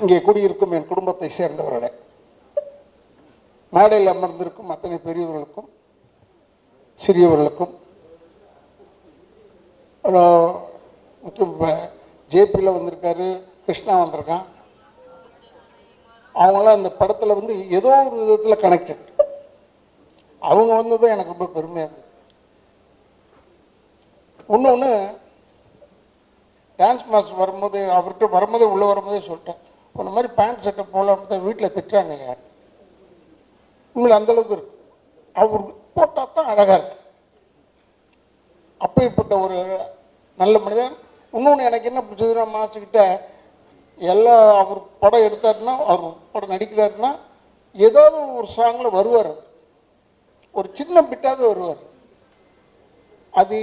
இங்கே கூடியிருக்கும் என் குடும்பத்தை சேர்ந்தவர்களே, மேடையில் அமர்ந்திருக்கும் அத்தனை பெரியவர்களுக்கும் சிறியவர்களுக்கும், முக்கியம் ஜேபியில் வந்திருக்காரு, கிருஷ்ணா வந்திருக்கான். அவங்களாம் அந்த படத்தில் வந்து ஏதோ ஒரு விதத்தில் கனெக்டட். அவங்க வந்ததும் எனக்கு ரொம்ப பெருமையாக இருந்தது. ஒன்று டான்ஸ் மாஸ்டர் வரும்போது அவர்கிட்ட வரும்போதே உள்ளே வரும்போதே சொல்லிட்டேன், இந்த மாதிரி பேண்ட் சட்டை போகலான்னு தான் வீட்டில் திட்டுறாங்க. யார் உண்மையில் அந்தளவுக்கு இருக்கு. அவர் போட்டால் தான் அழகாக இருக்கு. அப்படிப்பட்ட ஒரு நல்ல மனிதன். இன்னொன்று எனக்கு என்ன பிடிச்சதுன்னா, மாஸ்டர்கிட்ட எல்லா அவர் படம் எடுத்தாருன்னா, அவர் படம் நடிக்கிறாருன்னா ஏதாவது ஒரு சாங்கில் வருவார், ஒரு சின்ன பிட்டாவது வருவார். அது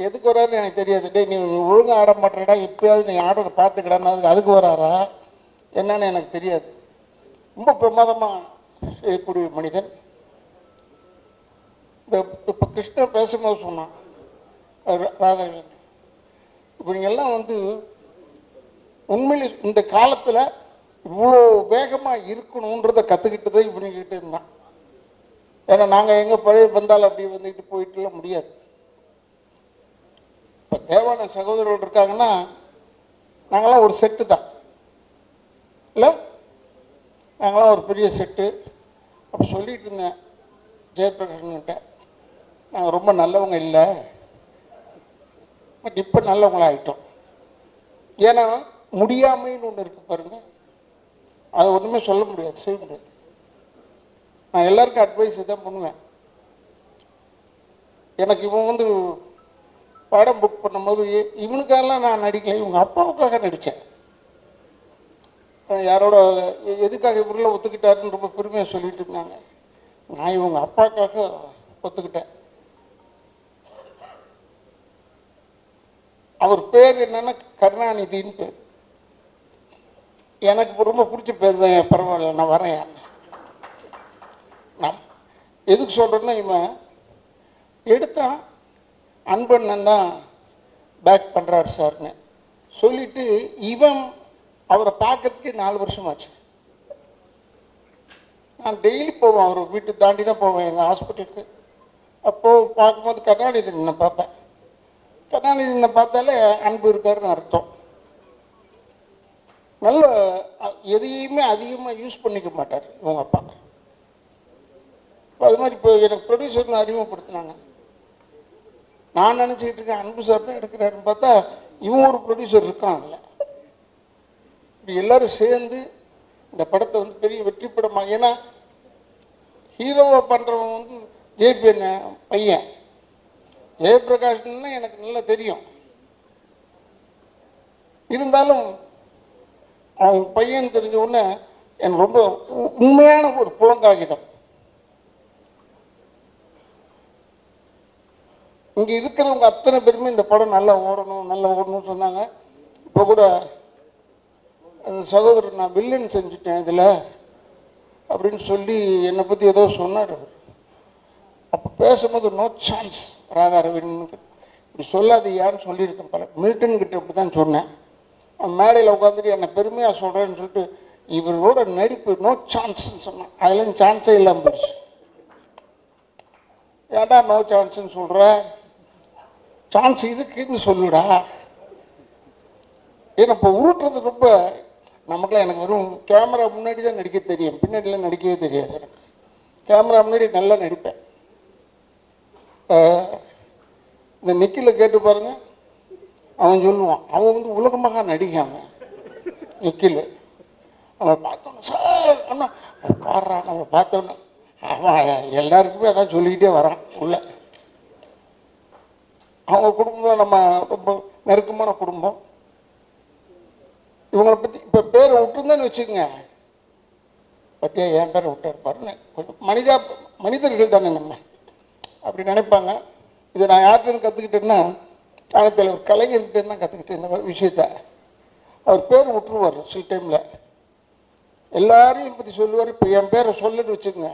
எதுக்கு வராருன்னு எனக்கு தெரியாது. டே நீ ஒழுங்காக ஆட மாட்டேடா, எப்பயாவது நீ ஆடுறத பார்த்துக்கிடான்னு அதுக்கு வராரா என்னன்னு எனக்கு தெரியாது. ரொம்ப பிரமாதமாக செய்யக்கூடிய மனிதன். இப்போ கிருஷ்ணன் பேசும்போது சொன்னான், ராதாகிருஷ்ணன், இப்போ நீங்கள்லாம் வந்து உண்மையில் இந்த காலத்தில் இவ்வளோ வேகமாக இருக்கணுன்றதை கற்றுக்கிட்டதை இவனுக்கிட்ட இருந்தான். ஏன்னா நாங்கள் எங்கே பழைய வந்தாலும் அப்படி வந்துக்கிட்டு போயிட்டுலாம் முடியாது. இப்போ தேவான சகோதரர்கள் இருக்காங்கன்னா நாங்களாம் ஒரு செட்டு தான் இல்லை, நாங்களாம் ஒரு பெரிய செட்டு. அப்போ சொல்லிட்டு இருந்தேன் ஜெயபிரகாஷ்கிட்ட, நாங்கள் ரொம்ப நல்லவங்க இல்லை, பட் இப்போ நல்லவங்களாகிட்டோம். ஏன்னா முடியாமைன்னு ஒன்று இருக்கு பாருங்க, அதை ஒன்றுமே சொல்ல முடியாது, செய்ய முடியாது. நான் எல்லாருக்கும் அட்வைஸ் தான் பண்ணுவேன். எனக்கு இவன் வந்து படம் புக் பண்ணும்போது இவனுக்காகலாம் நான் நடிக்கல, இவங்க அப்பாவுக்காக நடித்தேன். யாரோட எதுக்காக இவரெல்லாம் ஒத்துக்கிட்டாருன்னு ரொம்ப பெருமையாக சொல்லிட்டு இருந்தாங்க. நான் இவங்க அப்பாவுக்காக ஒத்துக்கிட்டேன். அவர் பேர் என்னன்னா கருணாநிதின்னு பேர். எனக்கு ரொம்ப பிடிச்ச பேர் தான். பரவாயில்ல, நான் வரேன். நான் எதுக்கு சொல்கிறேன்னா, இவன் எடுத்தான் அன்பண்ணன் தான் பேக் பண்ணுறாரு சார்னு சொல்லிட்டு இவன் அவரை பார்க்கறதுக்கு 4 வருஷம் ஆச்சு. நான் டெய்லி போவேன், அவர் வீட்டு தாண்டி தான் போவேன் எங்கள் ஹாஸ்பிட்டலுக்கு. அப்போது பார்க்கும்போது கருணாநிதி நான் பார்ப்பேன். கருணாநிதி பார்த்தாலே அன்பு இருக்காருன்னு அர்த்தம். நல்ல எதையுமே அதிகமாக யூஸ் பண்ணிக்க மாட்டார் இவங்க அப்பா. அது மாதிரி இப்போ எனக்கு ப்ரொடியூசர்னு அறிமுகப்படுத்தினாங்க. நான் நினச்சிக்கிட்டு இருக்கேன் அன்பு சார் தான் எடுக்கிறாருன்னு பார்த்தா இவன் ஒரு ப்ரொடியூசர் இருக்கான். இல்லை, இப்படி எல்லாரும் சேர்ந்து இந்த படத்தை வந்து பெரிய வெற்றி படமாக, ஏன்னா ஹீரோவை பண்ணுறவன் வந்து ஜேபி என்ன பையன், ஜெயபிரகாஷ்னா எனக்கு நல்லா தெரியும். இருந்தாலும் அவன் பையன் தெரிஞ்ச உடனே எனக்கு ரொம்ப உண்மையான ஒரு புலங்காகிதம். இங்கே இருக்கிறவங்க அத்தனை பேருமே இந்த படம் நல்லா ஓடணும்னு சொன்னாங்க. இப்போ கூட சகோதரர் நான் வில்லன் செஞ்சுட்டேன் இதில் அப்படின்னு சொல்லி என்னை பற்றி ஏதோ சொன்னார். அவர் அப்போ பேசும்போது நோ சான்ஸ் ராதாரவின் இப்படி சொல்லாதீயான்னு சொல்லியிருக்கேன். பல மில்டன் கிட்ட இப்படி தான் சொன்னேன். மேடையில் உட்காந்துட்டு என்னை பெருமையாக சொல்கிறேன்னு சொல்லிட்டு இவரோட நடிப்பு நோ சான்ஸ்ன்னு சொன்னான். அதுலேருந்து சான்ஸே இல்லாமல் போயிடுச்சு. ஏன்டா நோ சான்ஸ்ன்னு சொல்கிற, சான்ஸ் இதுக்குன்னு சொல்லுடா. ஏன்னா இப்போ உருட்டுறது ரொம்ப நமக்குலாம், எனக்கு வெறும் கேமரா முன்னாடி தான் நடிக்க தெரியும், பின்னாடிலாம் நடிக்கவே தெரியாது. எனக்கு கேமரா முன்னாடி நல்லா நடிப்பேன். இந்த நிக்கில் கேட்டு பாருங்க, அவன் சொல்லுவான், அவன் வந்து உலகமாக நடிக்காம நிக்கில். அவன் பார்த்தோன்னு சார் அண்ணா பாடுறான், நம்ம பார்த்தோன்னு அவன் எல்லாருக்குமே அதான் சொல்லிக்கிட்டே வரான் உள்ள. அவங்க குடும்பம் நம்ம ரொம்ப நெருக்கமான குடும்பம். இவங்களை பற்றி இப்போ பேரை விட்டுருந்தேன்னு வச்சுக்கோங்க, பற்றியா என் பேரை விட்டார் பாருன்னு கொஞ்சம் மனிதர்கள் தானே நம்ம அப்படி நினைப்பாங்க. இதை நான் யார்கிட்ட கற்றுக்கிட்டேன்னா, காலத்தில் ஒரு கலைஞர்கிட்ட தான் கற்றுக்கிட்டேன் இந்த விஷயத்த. அவர் பேர் விட்டுருவார் சில டைமில், எல்லாரையும் பற்றி சொல்லுவார். இப்போ என் பேரை சொல்லிட்டு வச்சுக்கோங்க,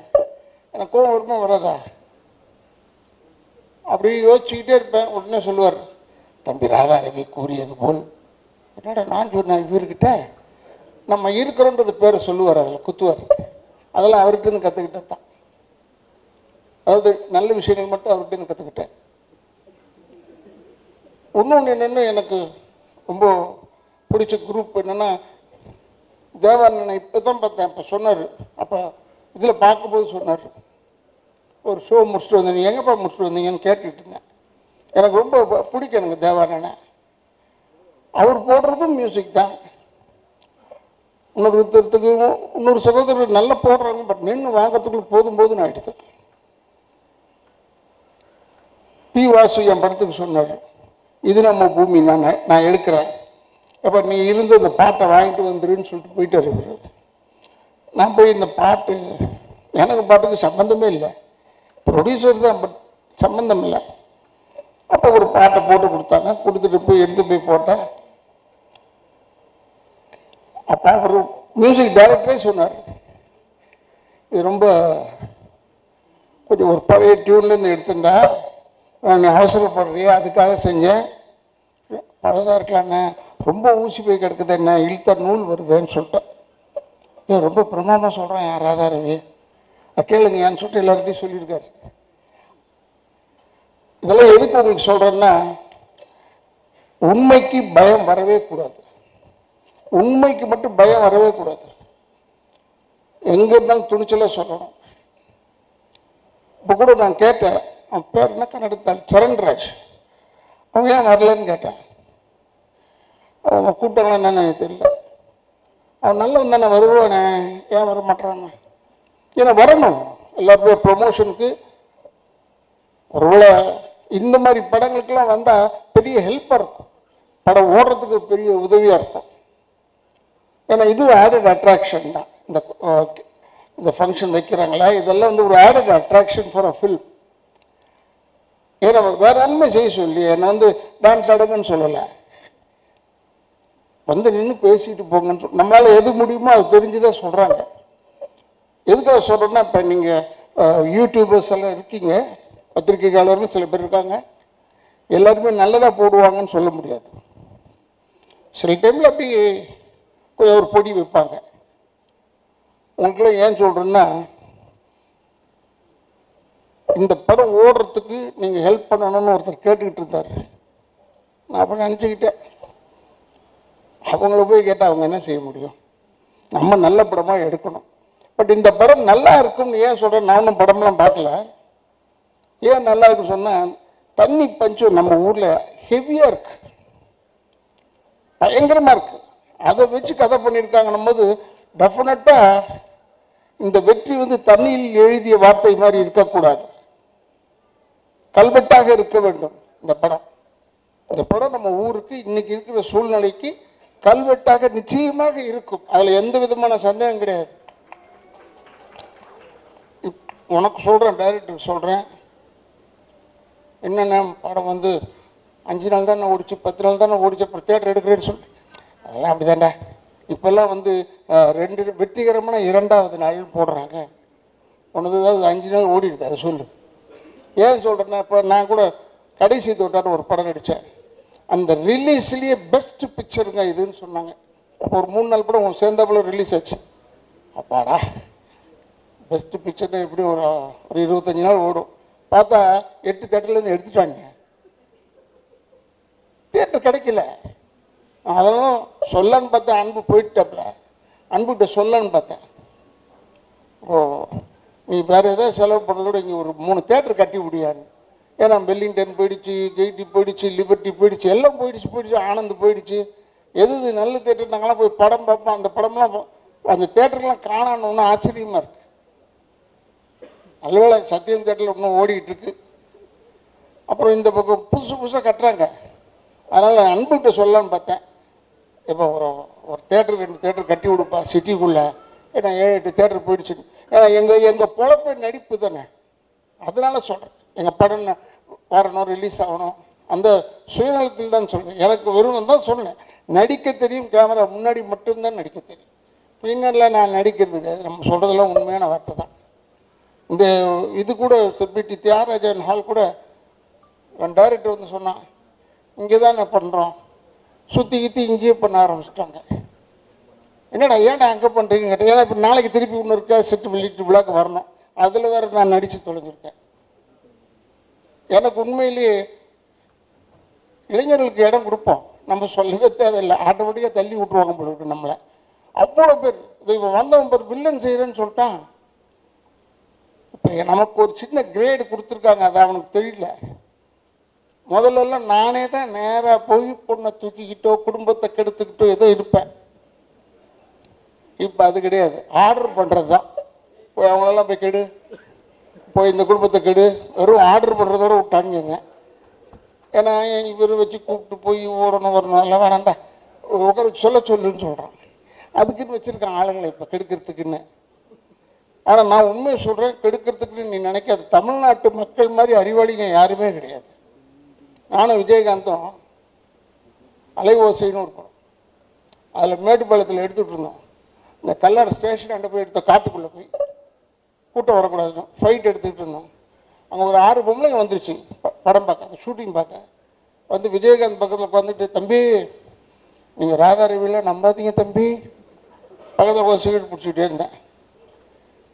எனக்கு கோவம் வருமா வராதா அப்படி யோசிச்சுக்கிட்டே இருப்பேன். உடனே சொல்லுவார், தம்பி ராதாரவி கூறியது போல். என்னடா நான் சொன்னேன் இவர்கிட்ட, நம்ம இருக்கிறோன்றது பேரை சொல்லுவார், அதில் குத்துவார். அதெல்லாம் அவர்கிட்ட கற்றுக்கிட்டது தான். அதாவது நல்ல விஷயங்கள் மட்டும் அவர்கிட்ட கற்றுக்கிட்டேன். இன்னொன்று என்னென்னு எனக்கு ரொம்ப பிடிச்ச குரூப் என்னென்னா, தேவானனை இப்போ தான் பார்த்தேன். அப்போ சொன்னார், அப்போ இதில் பார்க்கும்போது சொன்னார், ஒரு ஷோ முடிச்சுட்டு வந்தேன், நீ எங்கேப்பா முடிச்சுட்டு வந்தீங்கன்னு கேட்டுக்கிட்டு இருந்தேன். எனக்கு ரொம்ப பிடிக்கும் எனக்கு தேவானனை. அவர் போடுறதும் மியூசிக் தான். இன்னொரு சகோதரர் நல்லா போடுறாங்க, பட் நின்று வாங்கிறதுக்குள்ள போதும் போதுன்னு ஆயிடுது. பி வாசு என் படத்துக்கு சொன்னார், இது நம்ம பூமி நான் எடுக்கிறேன், அப்போ நீ இருந்து இந்த பாட்டை வாங்கிட்டு வந்துருன்னு சொல்லிட்டு போயிட்டு இருக்கிறேன். நான் போய் இந்த பாட்டு, எனக்கு பாட்டுக்கு சம்மந்தமே இல்லை, ப்ரொடியூசர் தான், பட் சம்மந்தம் இல்லை. அப்போ ஒரு பாட்டை போட்டு கொடுத்தாங்க, கொடுத்துட்டு போய் எடுத்து போய் போட்டேன். அப்போ அவர் மியூசிக் டைரக்டரே சொன்னார், இது ரொம்ப கொஞ்சம் ஒரு பழைய டியூன்லேருந்து எடுத்துட்டா, நீ அவசரப்படுறிய, அதுக்காக செஞ்சேன், பழசாக இருக்கலாண்ணே, ரொம்ப ஊசி போய் கிடக்குது, என்ன இழுத்த நூல் வருதுன்னு சொல்லிட்டேன். ஏன் ரொம்ப பிரமாதமாக சொல்கிறேன் என் ராதாரவி, கேளுங்க ஏன்னு சொல்லிட்டு எல்லார்கிட்டையும் சொல்லியிருக்காரு. இதெல்லாம் எதுக்கு உங்களுக்கு சொல்கிறேன்னா, உண்மைக்கு பயம் வரவே கூடாது. உண்மைக்கு மட்டும் பயம் வரவே கூடாது. எங்கே இருந்தாலும் துணிச்சலாக சொல்லணும். இப்போ கூட நான் கேட்டேன், அவன் பேர் என்ன கன்னடத்தால், சரண்ராஜ், அவங்க ஏன் வரலன்னு கேட்டேன். அவங்க கூப்பிட்டாங்களா என்னன்னு தெரியல. அவன் நல்லவன் தானே, வருவானே, ஏன் வர மாட்டாங்க? ஏன்னா வரணும், எல்லாருமே ப்ரொமோஷனுக்கு. ஒருவேளை இந்த மாதிரி படங்களுக்கெல்லாம் வந்தால் பெரிய ஹெல்ப்பாக இருக்கும், படம் ஓடுறதுக்கு பெரிய உதவியாக இருக்கும். ஏன்னா இது ஆடட் அட்ராக்ஷன் தான். இந்த ஃபங்க்ஷன் வைக்கிறாங்களா, இதெல்லாம் வந்து ஒரு added attraction for a film. ஏன்னா வேற ஒன்றுமே செய்ய சொல்லி, என்னை வந்து டான்ஸ் ஆடுங்கன்னு சொல்லலை, வந்து நின்று பேசிட்டு போங்கன்னு நம்மளால் எது முடியுமோ அது தெரிஞ்சுதான் சொல்கிறாங்க. எதுக்காக சொல்கிறேன்னா, இப்போ நீங்கள் யூடியூபர்ஸ் எல்லாம் இருக்கீங்க, பத்திரிகையாளர்கள் சில பேர் இருக்காங்க, எல்லாருமே நல்லதாக போடுவாங்கன்னு சொல்ல முடியாது. சில டைமில் அப்படி கொஞ்சம் ஒரு பொடி வைப்பாங்க. உங்களுக்குலாம் ஏன் சொல்கிறேன்னா, இந்த படம் ஓடுறதுக்கு நீங்கள் ஹெல்ப் பண்ணணும்னு ஒருத்தர் கேட்டுக்கிட்டு இருந்தார். நான் அப்போ நினச்சிக்கிட்டேன், அவங்கள போய் கேட்டால் அவங்க என்ன செய்ய முடியும், நம்ம நல்ல படமாக எடுக்கணும். பட் இந்த படம் நல்லா இருக்குன்னு ஏன் சொல்கிறேன், நானும் படம்லாம் பார்க்கல. ஏன் நல்லா இருக்கு சொன்னால், தண்ணி பஞ்சம் நம்ம ஊரில் ஹெவியாக இருக்கு, பயங்கரமாக இருக்கு. அதை வச்சு கதை பண்ணியிருக்காங்கன்னும் போது டெஃபினட்டாக இந்த வெற்றி வந்து தண்ணியில் எழுதிய வார்த்தை மாதிரி இருக்கக்கூடாது, கல்வெட்டாக இருக்க வேண்டும். இந்த படம் நம்ம ஊருக்கு இன்னைக்கு இருக்கிற சூழ்நிலைக்கு கல்வெட்டாக நிச்சயமாக இருக்கும், அதில் எந்த விதமான சந்தேகம் கிடையாது. உனக்கு சொல்கிறேன், டைரக்டருக்கு சொல்கிறேன், என்னென்ன படம் வந்து 5 நாள் தானே ஓடிச்சு, 10 நாள் தானே ஓடிச்சு, அப்புறம் தேட்டர் எடுக்கிறேன்னு சொல்லி, அதெல்லாம் அப்படி தாண்டா. இப்போல்லாம் வந்து 2 வெற்றிகரமான 2வது நாள் போடுறாங்க, ஒன்று 5 நாள் ஓடி இருக்கு. அதை சொல்லு. ஏன் சொல்கிறேன்னா, இப்போ நான் கூட கடைசி தோட்டான்னு ஒரு படம் நடித்தேன், அந்த ரிலீஸ்லேயே பெஸ்ட் பிக்சருங்க இதுன்னு சொன்னாங்க. அப்போ ஒரு 3 நாள் படம் சேர்ந்தாப்புல ரிலீஸ் ஆச்சு. அப்பாடா, பெஸ்ட் பிக்சர் எப்படி ஒரு 25 நாள் ஓடும். பார்த்தா 8 தேட்டர்லேருந்து எடுத்துட்டாங்க, தேட்டர் கிடைக்கல. அதெல்லாம் சொல்லன்னு பார்த்தேன், அன்பு போயிட்டாப்புல, அன்புகிட்ட சொல்லன்னு பார்த்தேன், ஓ நீ வேறு ஏதாவது செலவு பண்ணதோட இங்கே ஒரு 3 தேட்டர் கட்டி விடியான்னு. ஏன்னா வெல்லிங்டன் போயிடுச்சு, ஜெய்டி போயிடுச்சு, லிபர்ட்டி போயிடுச்சு, எல்லாம் போயிடுச்சு, ஆனந்த் போயிடுச்சு. எது நல்ல தேட்டர் நாங்களாம் போய் படம் பார்ப்போம், அந்த படம்லாம் அந்த தேட்டர்லாம் காணணும்னு ஆச்சரியமாக இருக்கு. நல்லவேளை சத்தியம் தேட்டரில் இன்னும் ஓடிக்கிட்டு இருக்கு. அப்புறம் இந்த பக்கம் புதுசாக கட்டுறாங்க. அதனால் அன்புகிட்ட சொல்லலான்னு பார்த்தேன், இப்போ ஒரு தேட்டர் 2 தேட்டர் கட்டி விடுப்பா சிட்டிக்குள்ளே, ஏன்னா 7-8 தேட்டர் போயிடுச்சு. ஏன்னா எங்கள் பொழப்பு நடிப்பு தானே, அதனால சொல்கிறேன். எங்கள் படம் வரணும், ரிலீஸ் ஆகணும், அந்த சுயநலத்தில் தான் சொல்கிறேன். எனக்கு வெறும் தான் சொன்னேன், நடிக்க தெரியும், கேமரா முன்னாடி மட்டும்தான் நடிக்க தெரியும், பின்னரில் நான் நடிக்கிறது கிடையாது. நம்ம சொல்கிறதெல்லாம் உண்மையான வார்த்தை தான். இந்த இது கூட செலிபிரிட்டி தியாகராஜன் ஹால் கூட என் டைரக்டர் வந்து சொன்னான், இங்கே தான் நான் பண்ணுறோம், சுற்றி கித்தி இங்கேயே பண்ண ஆரம்பிச்சிட்டாங்க. என்னடா ஏன்டா அங்கே பண்ணுறீங்க கேட்டேன். ஏன்னா இப்போ நாளைக்கு திருப்பி ஒன்று இருக்கா செட்டு வெளியிட்டு விழாக்கு வரணும், அதில் வேறு நான் நடித்து தொலைஞ்சிருக்கேன். எனக்கு உண்மையிலேயே இளைஞர்களுக்கு இடம் கொடுப்போம், நம்ம சொல்லவே தேவையில்லை, ஆட்டோமேட்டிக்காக தள்ளி விட்டுருவாங்க போல இருக்கு நம்மளை. அவ்வளோ பேர் இப்போ வந்தவன் பேர் வில்லன் செய்கிறேன்னு சொல்லிட்டான். இப்போ நமக்கு ஒரு சின்ன கிரேடு கொடுத்துருக்காங்க, அது அவனுக்கு தெரியல. முதல்லலாம் நானே தான் நேராக போய் பொண்ணை தூக்கிக்கிட்டோ குடும்பத்தை கெடுத்துக்கிட்டோ ஏதோ இருப்பேன். இப்போ அது கிடையாது, ஆர்டர் பண்ணுறது தான். போய் அவங்களெல்லாம் போய் கெடு, போய் இந்த குடும்பத்தை கெடு, வெறும் ஆர்டர் பண்ணுறதோட விட்டானுங்க. ஏன்னா இவர் வச்சு கூப்பிட்டு போய் ஓடணும் வரணும் எல்லாம் வேணாண்டா, உட்கார சொல்லுன்னு சொல்கிறான். அதுக்குன்னு வச்சுருக்கான் ஆளுங்களை இப்போ கெடுக்கிறதுக்குன்னு. ஆனால் நான் உண்மையை சொல்கிறேன், கெடுக்கிறதுக்குன்னு நீ நினைக்காது. தமிழ்நாட்டு மக்கள் மாதிரி அறிவாளிங்க யாருமே கிடையாது. நானும் விஜயகாந்தும் அலைவோசைன்னு ஒரு படம், அதில் மேட்டுப்பாளையத்தில் எடுத்துகிட்டு இருந்தோம். இந்த கல்லர் ஸ்டேஷன் அண்டை போய் எடுத்த காட்டுக்குள்ளே போய் கூட்டம் வரக்கூடாதுன்னு ஃபைட் எடுத்துக்கிட்டு இருந்தோம். அங்கே ஒரு 6 பொம்பளைங்க வந்துருச்சு படம் பார்க்க, ஷூட்டிங் பார்க்க. வந்து விஜயகாந்த் பக்கத்தில் உட்காந்துட்டு, தம்பி நீங்கள் ராதாரவியில் நம்பாதீங்க தம்பி. பக்கத்தில் ஒரு சிகரெட் பிடிச்சிக்கிட்டே இருந்தேன்.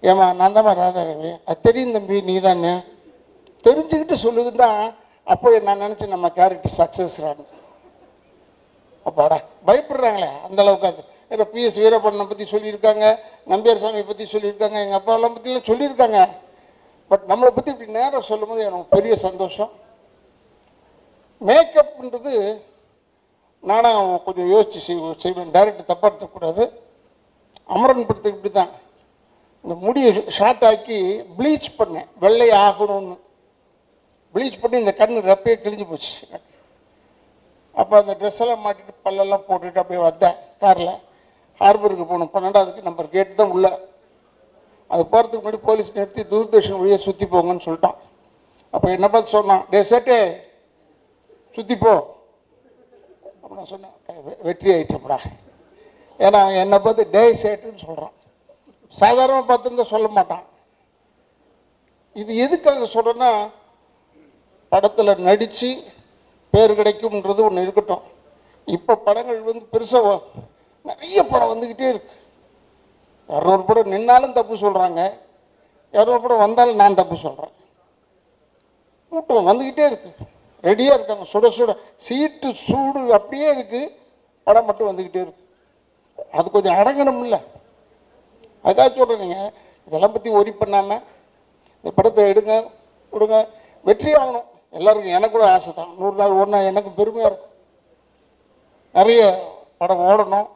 ஏமா நான் தான்மா ராதாரவி. அது தெரியும் தம்பி, நீ தானே தெரிஞ்சுக்கிட்டு சொல்லுதுன்னா அப்போ நான் நினச்சேன் நம்ம கேரக்டர் சக்ஸஸ் ஆகணும். அப்பாடா பயப்படுறாங்களே அந்த அளவுக்கு. அது ஏன்னா பிஎஸ் வீரப்பண்ணனை பற்றி சொல்லியிருக்காங்க, நம்பியார் சாமியை பற்றி சொல்லியிருக்காங்க, எங்கள் அப்பாவெல்லாம் பற்றிலாம் சொல்லியிருக்காங்க. பட் நம்மளை பற்றி இப்படி நேரம் சொல்லும் போது எனக்கு பெரிய சந்தோஷம். மேக்கப்ன்றது நானும் கொஞ்சம் யோசித்து செய்வேன், டைரக்டர் தப்பாக எடுத்துக்கூடாது. அமரன் படத்துக்கு இப்படி தான் இந்த முடியை ஷார்ட் ஆக்கி ப்ளீச் பண்ணேன், வெள்ளை ஆகணும்னு. ப்ளீச் பண்ணி இந்த கண்ணு ரெப்பையே கிழிஞ்சு போச்சு. அப்போ அந்த ட்ரெஸ்ஸெல்லாம் மாட்டிட்டு பல்லெல்லாம் போட்டுட்டு அப்படியே வந்தேன் காரில். ஹார்பருக்கு போகணும், 12வது நம்பர் கேட்டு தான் உள்ள. அது போகிறதுக்கு முன்னாடி போலீஸ் நிறுத்தி தூர்தர்ஷன் வழியாக சுற்றி போங்கன்னு சொல்லிட்டான். அப்போ என்ன பார்த்து சொன்னான், டே சேட்டே சுற்றிப்போ. அப்போ நான் சொன்னேன், வெற்றி ஆகிட்டோம்டா. ஏன்னா அவன் என்னை பார்த்து டே சேட்டுன்னு சொல்கிறான். சாதாரணமாக பார்த்துருந்தா சொல்ல மாட்டான். இது எதுக்காக சொல்கிறேன்னா, படத்தில் நடித்து பேர் கிடைக்கும்ன்றது ஒன்று இருக்கட்டும். இப்போ படங்கள் வந்து பெருசாக நிறைய படம் வந்துக்கிட்டே இருக்கு. 200 படம் நின்னாலும் தப்பு சொல்கிறாங்க, 200 படம் வந்தாலும் நான் தப்பு சொல்கிறேன். கூட்டம் வந்துக்கிட்டே இருக்கு, ரெடியாக இருக்காங்க, சுட சுட சீட்டு சூடு அப்படியே இருக்குது, படம் மட்டும் வந்துக்கிட்டே இருக்கு. அது கொஞ்சம் அடங்கணும் இல்லை? அதுக்காக சொல்கிறேன், நீங்கள் இதெல்லாம் பற்றி ஒரி பண்ணாமல் இந்த படத்தை எடுங்க கொடுங்க, வெற்றி ஆகணும். எல்லாருக்கும் எனக்கு கூட ஆசை தான், 100 நாள் ஓடினா எனக்கு பெருமையாக இருக்கும். நிறைய படம் ஓடணும்,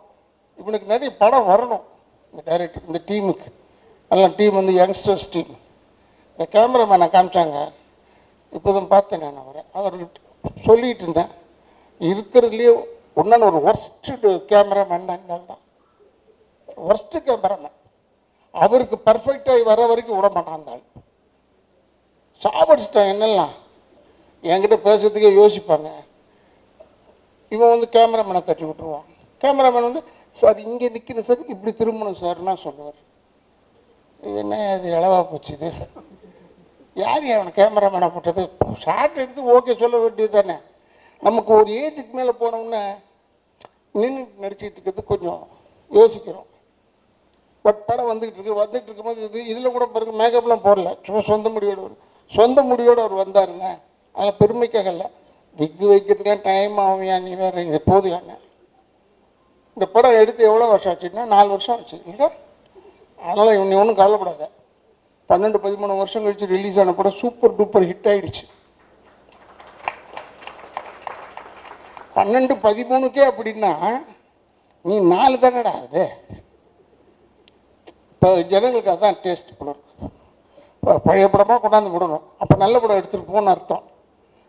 இவனுக்கு நிறைய படம் வரணும். இந்த டைரக்டர் இந்த டீமுக்கு எல்லாம் டீம் வந்து யங்ஸ்டர்ஸ் டீம். இந்த கேமராமேனை காமிச்சாங்க, இப்போ தான் பார்த்தேன் நான் அவர்கிட்ட சொல்லிகிட்டு இருந்தேன். இருக்கிறதுலேயே ஒன்றான ஒரு ஒர்ஸ்ட்டு கேமராமேன் தான், ஒர்ஸ்ட்டு கேமராமேன். அவருக்கு பர்ஃபெக்டாக வர வரைக்கும் விட மாட்டான் அந்த ஆள். சாப்பிடுச்சிட்டான் என்னெல்லாம் என்கிட்ட பேசுறதுக்கே யோசிப்பாங்க. இவன் வந்து கேமராமேனை தட்டி விட்டுருவான். கேமராமேன் வந்து சார் இங்கே நிற்கிற சார் இப்படி திரும்பணும் சார்னா சொல்லுவார். என்ன இது இளவா போச்சு இது, யார் அவனை கேமராமேனை போட்டது? ஷார்ட் எடுத்து ஓகே சொல்ல வேண்டியது தானே. நமக்கு ஒரு ஏஜுக்கு மேலே போனோம்னா நின்று நடிச்சுக்கிட்டு இருக்கிறது கொஞ்சம் யோசிக்கிறோம். பட் படம் வந்துக்கிட்டு இருக்கும்போது இதில் கூட பாருங்கள், மேக்கப்லாம் போடல, சும்மா சொந்த முடியோடு அவர் வந்தாருங்க. அதில் பெருமைக்காக இல்லை, விக்கு வைக்கிறதுக்கான டைம் ஆகும்யா, நீ வேறு இது போதுயாங்க. இந்த படம் எடுத்து எவ்வளோ வருஷம் ஆச்சுன்னா 4 வருஷம் ஆச்சு இல்லை? அதனால் இவன் ஒன்றும் கவலைப்படாத. 12-13 வருஷம் கழிச்சு ரிலீஸ் ஆன படம் சூப்பர் டூப்பர் ஹிட் ஆகிடுச்சு. 12-13க்கே அப்படின்னா நீ 4 தானடா அது. இப்போ ஜனங்களுக்கு அதுதான் டேஸ்ட் படம் இருக்கு. இப்போ பழைய படமாக கொண்டாந்து விடணும், அப்போ நல்ல படம் எடுத்துகிட்டு போகணும்னு அர்த்தம்.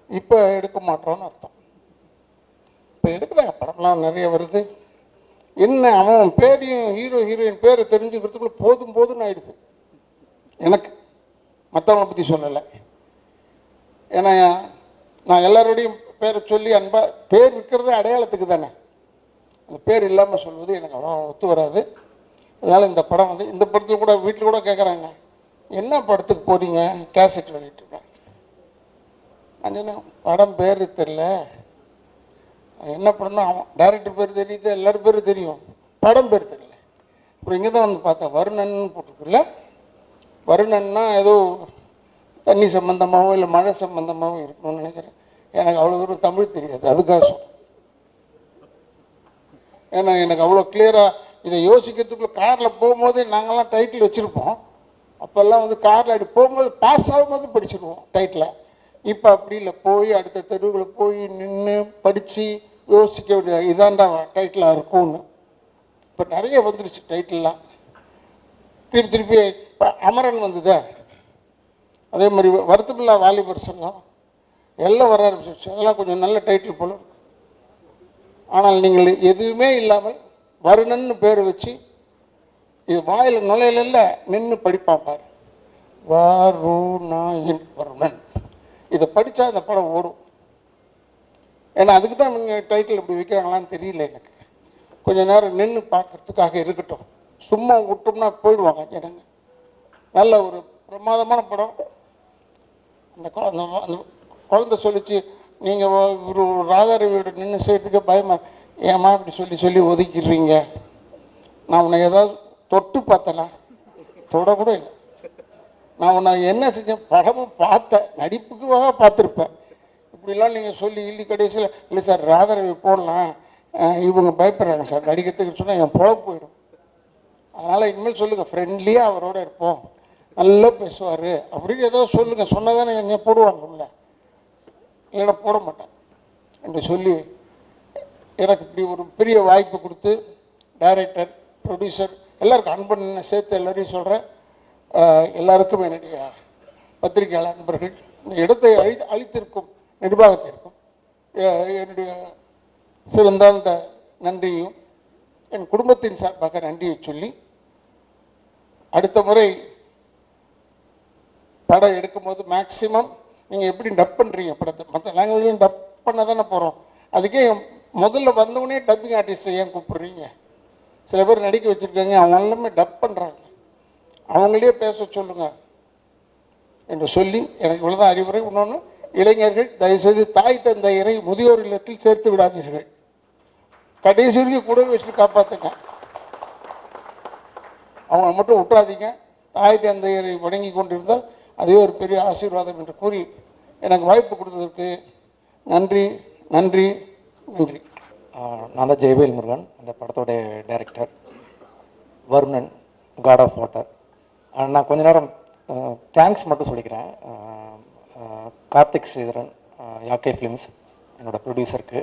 இப்போ எடுக்க மாட்டோம்னு அர்த்தம். இப்போ எடுக்கிறாங்க படம்லாம் நிறைய வருது. என்ன அவன் பேரையும் ஹீரோ ஹீரோயின் பேரை தெரிஞ்சுக்கிறதுக்குள்ள போதும்னு ஆயிடுது எனக்கு. மற்றவங்களை பற்றி சொல்லலை. ஏன்னா நான் எல்லாரோடையும் பேரை சொல்லி அன்பாக பேர் இருக்கிறது அடையாளத்துக்கு தானே. அந்த பேர் இல்லாமல் சொல்வது எனக்கு அவ்வளோ ஒத்து வராது. அதனால் இந்த படம் வந்து இந்த படத்தில் கூட வீட்டில் கூட கேட்குறாங்க, என்ன படத்துக்கு போகிறீங்க? கேசட் வெளியிட்டுருக்கேன். நான் சொன்னேன், படம் பேர் தெரில, என்ன படம்னா அவன் டைரக்டர் பேர் தெரியுது, எல்லாரும் பேரும் தெரியும், படம் பேர் தெரியல. அப்புறம் இங்கே தான் வந்து பார்த்தேன் வருணன் போட்டிருக்குல்ல. வருணன்னா ஏதோ தண்ணி சம்பந்தமாகவோ இல்லை மழை சம்பந்தமாகவோ இருக்கணும்னு நினைக்கிறேன். எனக்கு அவ்வளோ தூரம் தமிழ் தெரியாது, அதுக்காக சொல்கிறேன். ஏன்னா எனக்கு அவ்வளோ கிளியராக இதை யோசிக்கிறதுக்குள்ள காரில் போகும்போதே நாங்கள்லாம் டைட்டில் வச்சுருப்போம். அப்போல்லாம் வந்து காரில் அப்படி போகும்போது பாஸ் ஆகும்போது படிச்சுடுவோம் டைட்டில். இப்போ அப்படி இல்லை, போய் அடுத்த தெருவில் போய் நின்று படித்து யோசிக்க வேண்டிய இதாண்டா டைட்டிலாக இருக்கும்னு. இப்போ நிறைய வந்துருச்சு டைட்டில்லாம். திருப்பி இப்போ அமரன் வந்ததே, அதே மாதிரி வருத்தமில்லா வாலிபர் சங்கம் எல்லாம் வர ஆரம்பிச்சிருச்சு. அதெல்லாம் கொஞ்சம் நல்ல டைட்டில் போல இருக்கு. ஆனால் நீங்கள் எதுவுமே இல்லாமல் வருணன்னு பேர் வச்சு இது வாயில் நுழையில நின்று படிப்பாப்பார். வருணன் இதை படித்தா அந்த படம் ஓடும். ஏன்னா அதுக்கு தான் நீங்கள் டைட்டில் இப்படி வைக்கிறாங்களான்னு தெரியல எனக்கு. கொஞ்ச நேரம் நின்று பார்க்கறதுக்காக இருக்கட்டும். சும்மா விட்டோம்னா போயிடுவாங்க ஜனங்க. நல்ல ஒரு பிரமாதமான படம். அந்த குழந்தை சொல்லிச்சு, நீங்கள் ஒரு ராதாரவியோட நின்று செய்யறதுக்கே பயமா, ஏமா இப்படி சொல்லி சொல்லி ஒதுக்கிடுறீங்க. நான் உன்னை ஏதாவது தொட்டு பார்த்தேனா? தொடக்கூட இல்லை. நான் உன்னை என்ன செஞ்சேன், படமும் பார்த்தேன், நடிப்புக்காக பார்த்துருப்பேன். இப்படிலாம் நீங்கள் சொல்லி இல்லி கடைசியில் இல்லை சார் ராதாரவி போடலாம், இவங்க பயப்படுறாங்க சார் நடிக்கிறதுக்கு சொன்னால் என் பொழப்பு போயிடும். அதனால் இனிமேல் சொல்லுங்கள் ஃப்ரெண்ட்லியாக அவரோட இருப்போம், நல்லா பேசுவார் அப்படின்னு ஏதோ சொல்லுங்கள். சொன்னால் தானே என்னை போடுவாங்க உள்ள, இல்லைன்னா போட மாட்டேன் என்று சொல்லி எனக்கு இப்படி ஒரு பெரிய வாய்ப்பு கொடுத்து டைரக்டர், ப்ரொடியூசர் எல்லாருக்கும் அன்பன் சேர்த்து எல்லாரையும் சொல்கிறேன். எல்லாருக்கும் என்னுடைய பத்திரிகையாளர் நண்பர்கள், இந்த இடத்தை அளித்திருக்கும் நிர்வாகத்திற்கும் என்னுடைய சிறந்தாழ்ந்த நன்றியும் என் குடும்பத்தின் சார்பாக நன்றியை சொல்லி, அடுத்த முறை படம் எடுக்கும்போது மேக்சிமம் நீங்கள் எப்படி டப் பண்ணுறீங்க படத்தை, மற்ற லாங்குவேஜ்லையும் டப் பண்ண தானே போகிறோம். அதுக்கே முதல்ல வந்தவுடனே டப்பிங் ஆர்டிஸ்ட்டை ஏன் கூப்பிட்றீங்க? சில பேர் நடிக்க வச்சுருக்காங்க, அவங்க எல்லாமே டப் பண்ணுறாங்க, அவங்களே பேச சொல்லுங்க என்று சொல்லி எனக்கு இவ்வளோதான் அறிவுரை. இன்னொன்று, இளைஞர்கள் தயவுசெய்து தாய் தந்தையரை முதியோர் இல்லத்தில் சேர்த்து விடாதீர்கள். கடைசி வரைக்கும் கூட வச்சுட்டு காப்பாற்றுங்க, அவங்க மட்டும் விட்டுறாதீங்க. தாய் தந்தையரை வணங்கி கொண்டிருந்தால் அதுவே ஒரு பெரிய ஆசீர்வாதம் என்று கூறி எனக்கு வாய்ப்பு கொடுத்ததற்கு நன்றி நன்றி நன்றி. நான் தான் ஜெயவேல் முருகன், அந்த படத்தோடைய director. Varunan, god of water. நான் கொஞ்ச நேரம் தேங்க்ஸ் மட்டும் சொல்லிக்கிறேன். கார்த்திக் ஸ்ரீதரன், யாக்கே ஃபிலிம்ஸ் என்னோட ப்ரொடியூசருக்கு.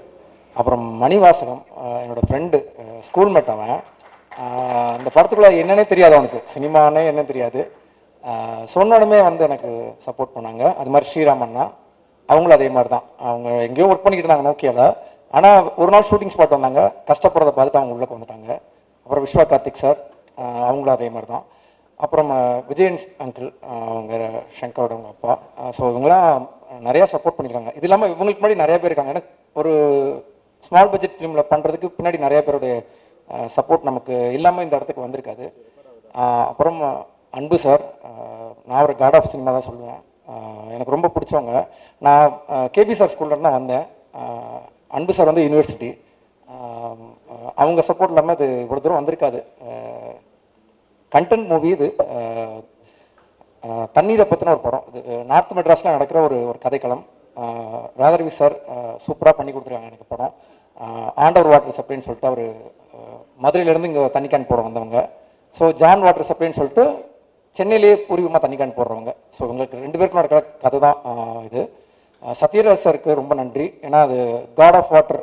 அப்புறம் மணிவாசகம் என்னோடய ஃப்ரெண்டு, ஸ்கூல்மேட். அவன் அந்த படத்துக்குள்ளே என்னன்னே தெரியாது, அவனுக்கு சினிமானே என்ன தெரியாது. சொன்னோடமே வந்து எனக்கு சப்போர்ட் பண்ணாங்க. அது மாதிரி ஸ்ரீராமண்ணா, அவங்களும் அதே மாதிரி தான். அவங்க எங்கேயோ ஒர்க் பண்ணிக்கிட்டு இருந்தாங்க நோக்கியாவில். ஆனால் ஒரு நாள் ஷூட்டிங் ஸ்பாட் வந்தாங்க, கஷ்டப்படுறதை பார்த்துட்டு அவங்க உள்ளே வந்துட்டாங்க. அப்புறம் விஸ்வா கார்த்திக் சார், அவங்களும் அதே மாதிரி தான். அப்புறம் விஜயன் அங்கிள், அவங்க சங்கரோட அவங்க அப்பா. ஸோ இவங்களாம் நிறையா சப்போர்ட் பண்ணியிருக்காங்க. இது இல்லாமல் இவங்களுக்கு முன்னாடி நிறைய பேர் இருக்காங்க. ஏன்னா ஒரு ஸ்மால் பட்ஜெட் ஃபிலிமில் பண்ணுறதுக்கு பின்னாடி நிறைய பேருடைய சப்போர்ட் நமக்கு இல்லாமல் இந்த இடத்துக்கு வந்திருக்காது. அப்புறம் அன்பு சார், நான் ஒரு காட் ஆஃப் சினிமா தான் சொல்லுவேன். எனக்கு ரொம்ப பிடிச்சவங்க. நான் கேபி சார் ஸ்கூல்லேருந்து தான் வந்தேன். அன்பு சார் வந்து யூனிவர்சிட்டி, அவங்க சப்போர்ட் இல்லாமல் இது இவ்வளோ தூரம் வந்திருக்காது. கண்டென்ட் மூவி இது. தண்ணீரை பற்றின ஒரு படம். இது நார்த் மெட்ராஸில் நடக்கிற ஒரு கதைக்களம். ராதாரவி சார் சூப்பராக பண்ணி கொடுத்துருக்காங்க எனக்கு படம். ஆண்டவர் வாட்டர் சப்ளைன்னு சொல்லிட்டு அவர் மதுரையிலேருந்து இங்கே தண்ணி கேன் போட வந்தவங்க. ஸோ ஜான் வாட்டர் சப்ளைன்னு சொல்லிட்டு சென்னையிலேயே பூர்வீகமாக தண்ணி கேன் போடுறவங்க. ஸோ இவங்களுக்கு 2 பேருக்கும் நடக்கிற கதை தான் இது. சத்யராஜ் சாருக்கு ரொம்ப நன்றி. ஏன்னா அது காட் ஆஃப் வாட்டர்,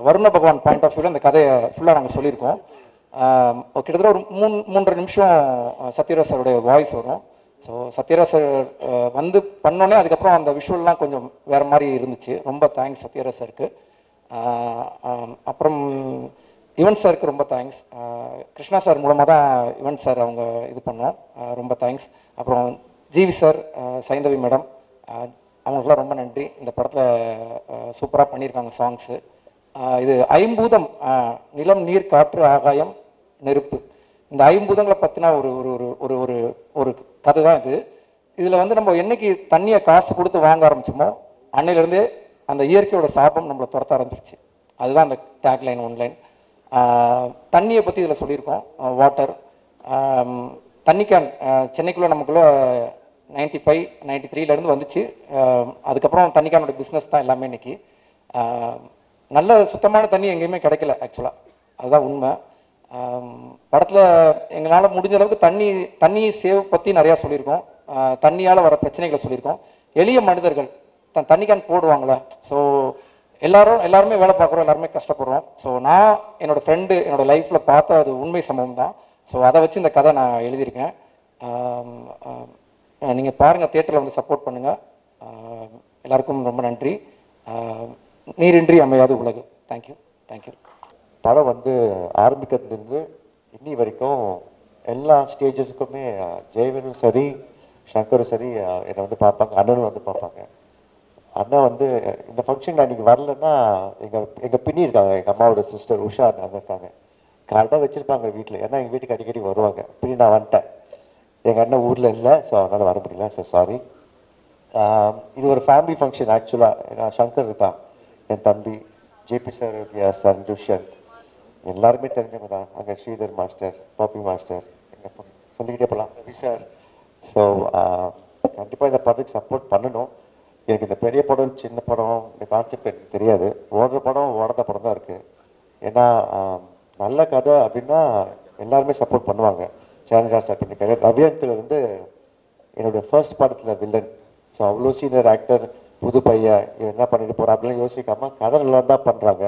வருண பகவான் பாயிண்ட் ஆஃப் வியூவில் அந்த கதையை ஃபுல்லாக நாங்கள் சொல்லியிருக்கோம். கிட்டத்தட்ட ஒரு 3.5 நிமிஷம் சத்யராஜ் சாருடைய வாய்ஸ் வரும். ஸோ சத்யராஜ் சார் வந்து பண்ணோன்னே அதுக்கப்புறம் அந்த விஷுவல்லாம் கொஞ்சம் வேறு மாதிரி இருந்துச்சு. ரொம்ப தேங்க்ஸ் சத்யராஜ் சாருக்கு. அப்புறம் யுவன் சாருக்கு ரொம்ப தேங்க்ஸ். கிருஷ்ணா சார் மூலமாக தான் யுவன் சார் அவங்க இது பண்ணோம். ரொம்ப தேங்க்ஸ். அப்புறம் ஜிவி சார், சைந்தவி மேடம், அவங்களுக்குலாம் ரொம்ப நன்றி. இந்த படத்தில் சூப்பராக பண்ணியிருக்காங்க சாங்ஸு. இது ஐம்பூதம், நிலம், நீர், காற்று, ஆகாயம், நெருப்பு, இந்த ஐம்பூதங்களை பற்றினா ஒரு ஒரு ஒரு ஒரு ஒரு கதை தான் இது. இதில் வந்து நம்ம என்னைக்கு தண்ணியை காசு கொடுத்து வாங்க ஆரம்பிச்சோமோ அன்னையிலேருந்தே அந்த இயற்கையோட சாபம் நம்மளை துரத்த ஆரம்பிச்சிச்சு. அதுதான் அந்த டேக்லைன், ஒன்லைன். தண்ணியை பற்றி இதில் சொல்லியிருக்கோம். வாட்டர் தண்ணி கேன் சென்னைக்குள்ளே நமக்குள்ளே 95 93லேருந்து வந்துச்சு. அதுக்கப்புறம் தண்ணி கேனோட பிஸ்னஸ் தான் எல்லாமே இன்னைக்கு. நல்ல சுத்தமான தண்ணி எங்கேயுமே கிடைக்கல ஆக்சுவலாக, அதுதான் உண்மை. படத்தில் எங்களால் முடிஞ்ச அளவுக்கு தண்ணி சேவ் பற்றி நிறையா சொல்லியிருக்கோம். தண்ணியால் வர பிரச்சனைகளை சொல்லியிருக்கோம். எளிய மனிதர்கள் தண்ணி கேன் போடுவாங்களே, ஸோ எல்லாருமே வேலை பார்க்குறோம், எல்லாருமே கஷ்டப்படுறோம். ஸோ நான் என்னோடய ஃப்ரெண்டு என்னோடய லைஃப்பில் பார்த்த அது உண்மை சம்பவம் தான். ஸோ அதை வச்சு இந்த கதை நான் எழுதியிருக்கேன். நீங்கள் பாருங்கள், தியேட்டரில் வந்து சப்போர்ட் பண்ணுங்கள். எல்லாருக்கும் ரொம்ப நன்றி. நீரின்றி அமையாது உலகு. தேங்க்யூ. படம் வந்து ஆரம்பிக்கிறதுலேருந்து இன்னி வரைக்கும் எல்லா ஸ்டேஜஸுக்குமே ஜெயவேலும் சரி, சங்கரும் சரி என்னை வந்து பார்ப்பாங்க, அண்ணனும் வந்து பார்ப்பாங்க. அண்ணன் வந்து இந்த ஃபங்க்ஷன் அன்றைக்கி வரலன்னா எங்கள் பின்னி இருக்காங்க, எங்கள் அம்மாவோட சிஸ்டர் உஷா அங்கே இருக்காங்க, கடை வச்சுருப்பாங்க வீட்டில். ஏன்னா எங்கள் வீட்டுக்கு அடிக்கடி வருவாங்க. பின்னி நான் வந்துட்டேன், எங்கள் அண்ணன் ஊரில் இல்லை, ஸோ அதனால் வர முடியல, ஸோ சாரி. இது ஒரு ஃபேமிலி ஃபங்க்ஷன் ஆக்சுவலாக. நான் சங்கர் இருக்கான், என் தம்பி ஜேபி சார், சார் துஷ்யந்த், எல்லாருமே தெரிஞ்சவங்க தான். அங்கே ஸ்ரீதர் மாஸ்டர், பாப்பி மாஸ்டர், எங்கள் சொல்லிக்கிட்டே போகலாம், ரவி சார். ஸோ கண்டிப்பாக இந்த படத்துக்கு சப்போர்ட் பண்ணணும். எனக்கு இந்த பெரிய படம் சின்ன படம் இந்த கான்செப்ட் எனக்கு தெரியாது. ஓடுற படம் ஓடாத படம் தான் இருக்குது. ஏன்னா நல்ல கதை அப்படின்னா எல்லாருமே சப்போர்ட் பண்ணுவாங்க. சேனல் சார் பண்ணியிருக்காரு. ரவியங்கில் வந்து என்னுடைய ஃபர்ஸ்ட் படத்தில் வில்லன். ஸோ அவ்வளோ சீனியர் ஆக்டர், புது பையன், இவன் என்ன பண்ணிட்டு போகிறான் அப்படிலாம் யோசிக்காமல் கதை நல்லா தான் பண்ணுறாங்க.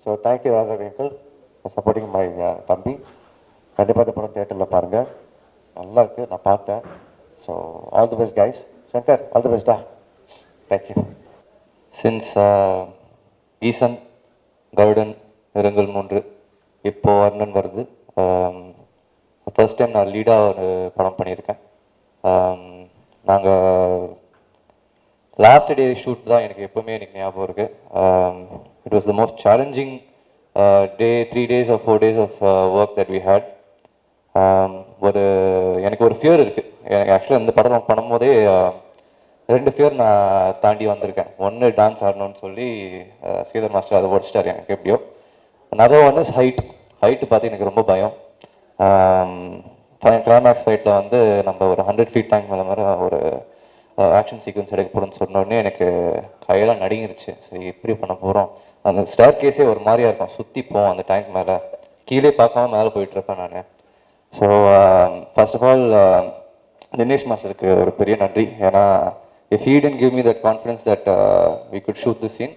So thank you Ravi uncle for supporting my தம்பி. கண்டிப்பாக இந்த படம் தியேட்டரில் பாருங்கள், நல்லா இருக்குது, நான் பார்த்தேன். So all the best guys. Shankar, all the பெஸ்டா. தேங்க்யூ. சின்ஸ் ஈசன், கருடன், நிறங்கள் 3, இப்போ வர்ணன் வருது. ஃபர்ஸ்ட் டைம் நான் லீடாக ஒரு படம் பண்ணியிருக்கேன். நாங்கள் லாஸ்ட் டே ஷூட் தான் எனக்கு எப்போவுமே எனக்கு ஞாபகம் இருக்குது. It was the most challenging day. 3 days or 4 days of work that we had. எனக்கு ஒரு ஃபியர் இருக்குது. எனக்கு ஆக்சுவலாக இந்த படம் பண்ணும்போதே 2 ஃபியர் நான் தாண்டி வந்திருக்கேன். ஒன்று டான்ஸ் ஆடணும்னு சொல்லி ஸ்ரீதர் மாஸ்டர் அதை உடச்சிட்டாரு எனக்கு எப்படியோ. அதர் ஒன் இஸ் ஹைட்டு பார்த்து எனக்கு ரொம்ப பயம். கிளைமேக்ஸ் ஃபைட்டில் வந்து நம்ம ஒரு 100 feet டேங்க் மேலே மாதிரி ஒரு ஆக்ஷன் சீக்வன்ஸ் எடுக்க போகிறோன்னு சொன்னோடனே எனக்கு கையெல்லாம் நடுங்கிருச்சு. சரி எப்படி பண்ண போகிறோம், அந்த ஸ்டேர் கேஸே ஒரு மாதிரியா இருக்கும், சுற்றிப்போம் அந்த டேங்க் மேலே, கீழே பார்க்காம மேலே போயிட்டுருப்பேன் நான். So first of all Dinesh மாஸ்டருக்கு ஒரு பெரிய நன்றி. ஏன்னா if he didn't give me that confidence that we could shoot this scene,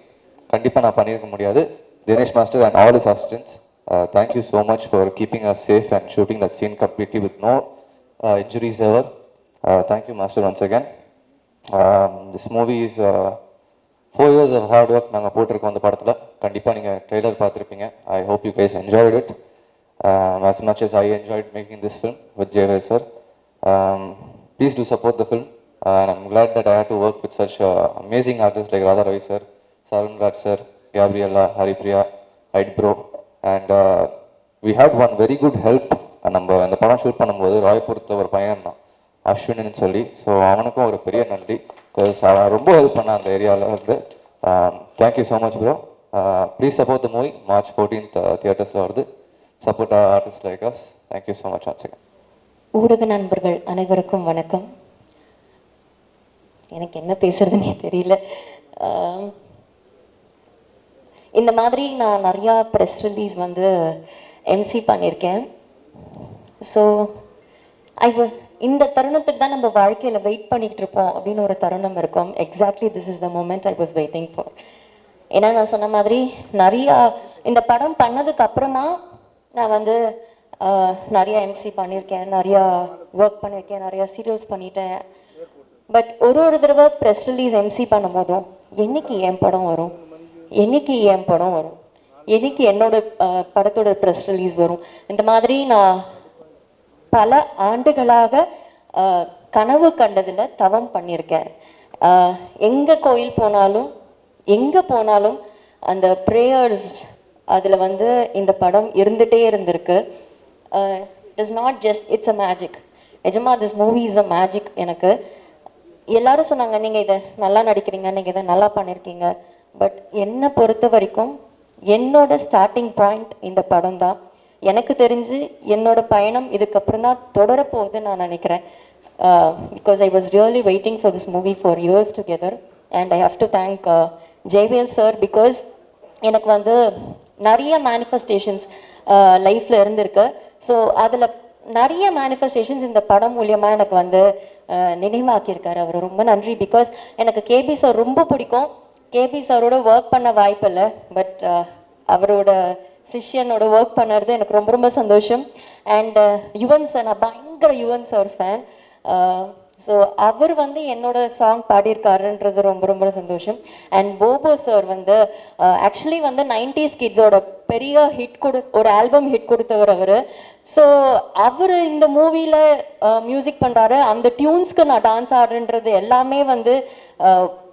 கண்டிப்பாக நான் பண்ணியிருக்க முடியாது. Dinesh master and all his assistants, thank you so much for keeping us safe and shooting that scene completely with no injuries ever. Thank you master once again. This movie is 4 years of hard work நாங்கள் போட்டிருக்கோம் அந்த படத்தில். கண்டிப்பாக நீங்கள் trailer பார்த்துருப்பீங்க. I hope you guys enjoyed it as much as I enjoyed making this film with Jayvel sir. Please do support the film, and I'm glad that I had to work with such amazing artists like Radha Ravi sir, Salman Raj sir, Gabriella, Haripriya, Ed bro. And we had one very good help. நம்ம அந்த படம் shoot பண்ணும்போது ராய்புரத்தில் ஒரு பையன் தான் அஸ்வின்னு சொல்லி, so அவனுக்கும் ஒரு பெரிய நன்றி. அவன் ரொம்ப ஹெல்ப் பண்ணான் அந்த ஏரியாவில் வந்து. Thank you so much bro. Please support the movie. March 14th தியேட்டர்ஸில் வருது. Support artist like us. Thank you so much once again. ஊடக நண்பர்கள் அனைவருக்கும் வணக்கம். எனக்கு என்ன பேசுறதுன்னே தெரியல. இந்த மாதிரி நான் நிறையா ப்ரெஸ் ரிலீஸ் வந்து எம்சி பண்ணியிருக்கேன். ஸோ இந்த தருணத்துக்கு தான் நம்ம வாழ்க்கையில் வெயிட் பண்ணிகிட்டு இருப்போம் அப்படின்னு ஒரு தருணம் இருக்கும். Exactly this is the moment I was waiting for. ஏன்னா நான் சொன்ன மாதிரி நிறையா இந்த படம் பண்ணதுக்கு அப்புறமா நான் வந்து நிறையா எம்சி பண்ணியிருக்கேன், நிறையா ஒர்க் பண்ணியிருக்கேன், நிறையா சீரியல்ஸ் பண்ணிட்டேன். பட் ஒரு தடவை ப்ரெஸ் ரிலீஸ் எம்சி பண்ணும் போதும் என்னைக்கு என் படம் வரும், என்னைக்கு என் படம் வரும், என்னைக்கு என்னோட படத்தோட ப்ரெஸ் ரிலீஸ் வரும், இந்த மாதிரி நான் பல ஆண்டுகளாக கனவு கண்டதில் தவம் பண்ணியிருக்கேன். எங்கே கோயில் போனாலும் எங்கே போனாலும் அந்த ப்ரேயர்ஸ் அதில் வந்து இந்த படம் இருந்துகிட்டே இருந்திருக்கு. It is not just it's a magic. நிஜமா this movie is a magic. எனக்கு எல்லாரும் சொன்னாங்க நீங்கள் இதை நல்லா நடிக்கிறீங்க, நீங்கள் இதை நல்லா பண்ணியிருக்கீங்க. பட் என்னை பொறுத்த வரைக்கும் என்னோட ஸ்டார்டிங் பாயிண்ட் இந்த படம் தான். எனக்கு தெரிஞ்சு என்னோட பயணம் இதுக்கப்புறம் தான் தொடரப்போகுதுன்னு நான் நினைக்கிறேன். Because I was really waiting for this movie for years together, and I have to thank Jaivel sir. Because எனக்கு வந்து நிறைய மேனிஃபெஸ்டேஷன்ஸ் லைஃப்பில் இருந்திருக்கு. ஸோ அதில் நிறைய மேனிஃபெஸ்டேஷன்ஸ் இந்த படம் மூலியமாக எனக்கு வந்து நினைவாக்கியிருக்காரு. அவர் ரொம்ப நன்றி. பிகாஸ் எனக்கு கேபி சார் ரொம்ப பிடிக்கும். கேபி சாரோட ஒர்க் பண்ண வாய்ப்பு இல்லை, பட் அவரோட சிஷ்யனோட ஒர்க் பண்ணுறது எனக்கு ரொம்ப ரொம்ப சந்தோஷம். அண்ட் யுவன் சார், நான் பயங்கர யுவன் சார் ஃபேன். ஸோ அவர் வந்து என்னோட சாங் பாடியிருக்காருன்றது ரொம்ப ரொம்ப சந்தோஷம். அண்ட் போபோ சார் வந்து ஆக்சுவலி வந்து 90s கிட்ஸோட பெரிய ஒரு ஆல்பம் ஹிட் கொடுத்தவர் அவர். ஸோ அவர் இந்த மூவியில் மியூசிக் பண்ணுறாரு. அந்த டியூன்ஸ்க்கு நான் டான்ஸ் ஆடுறன்றது எல்லாமே வந்து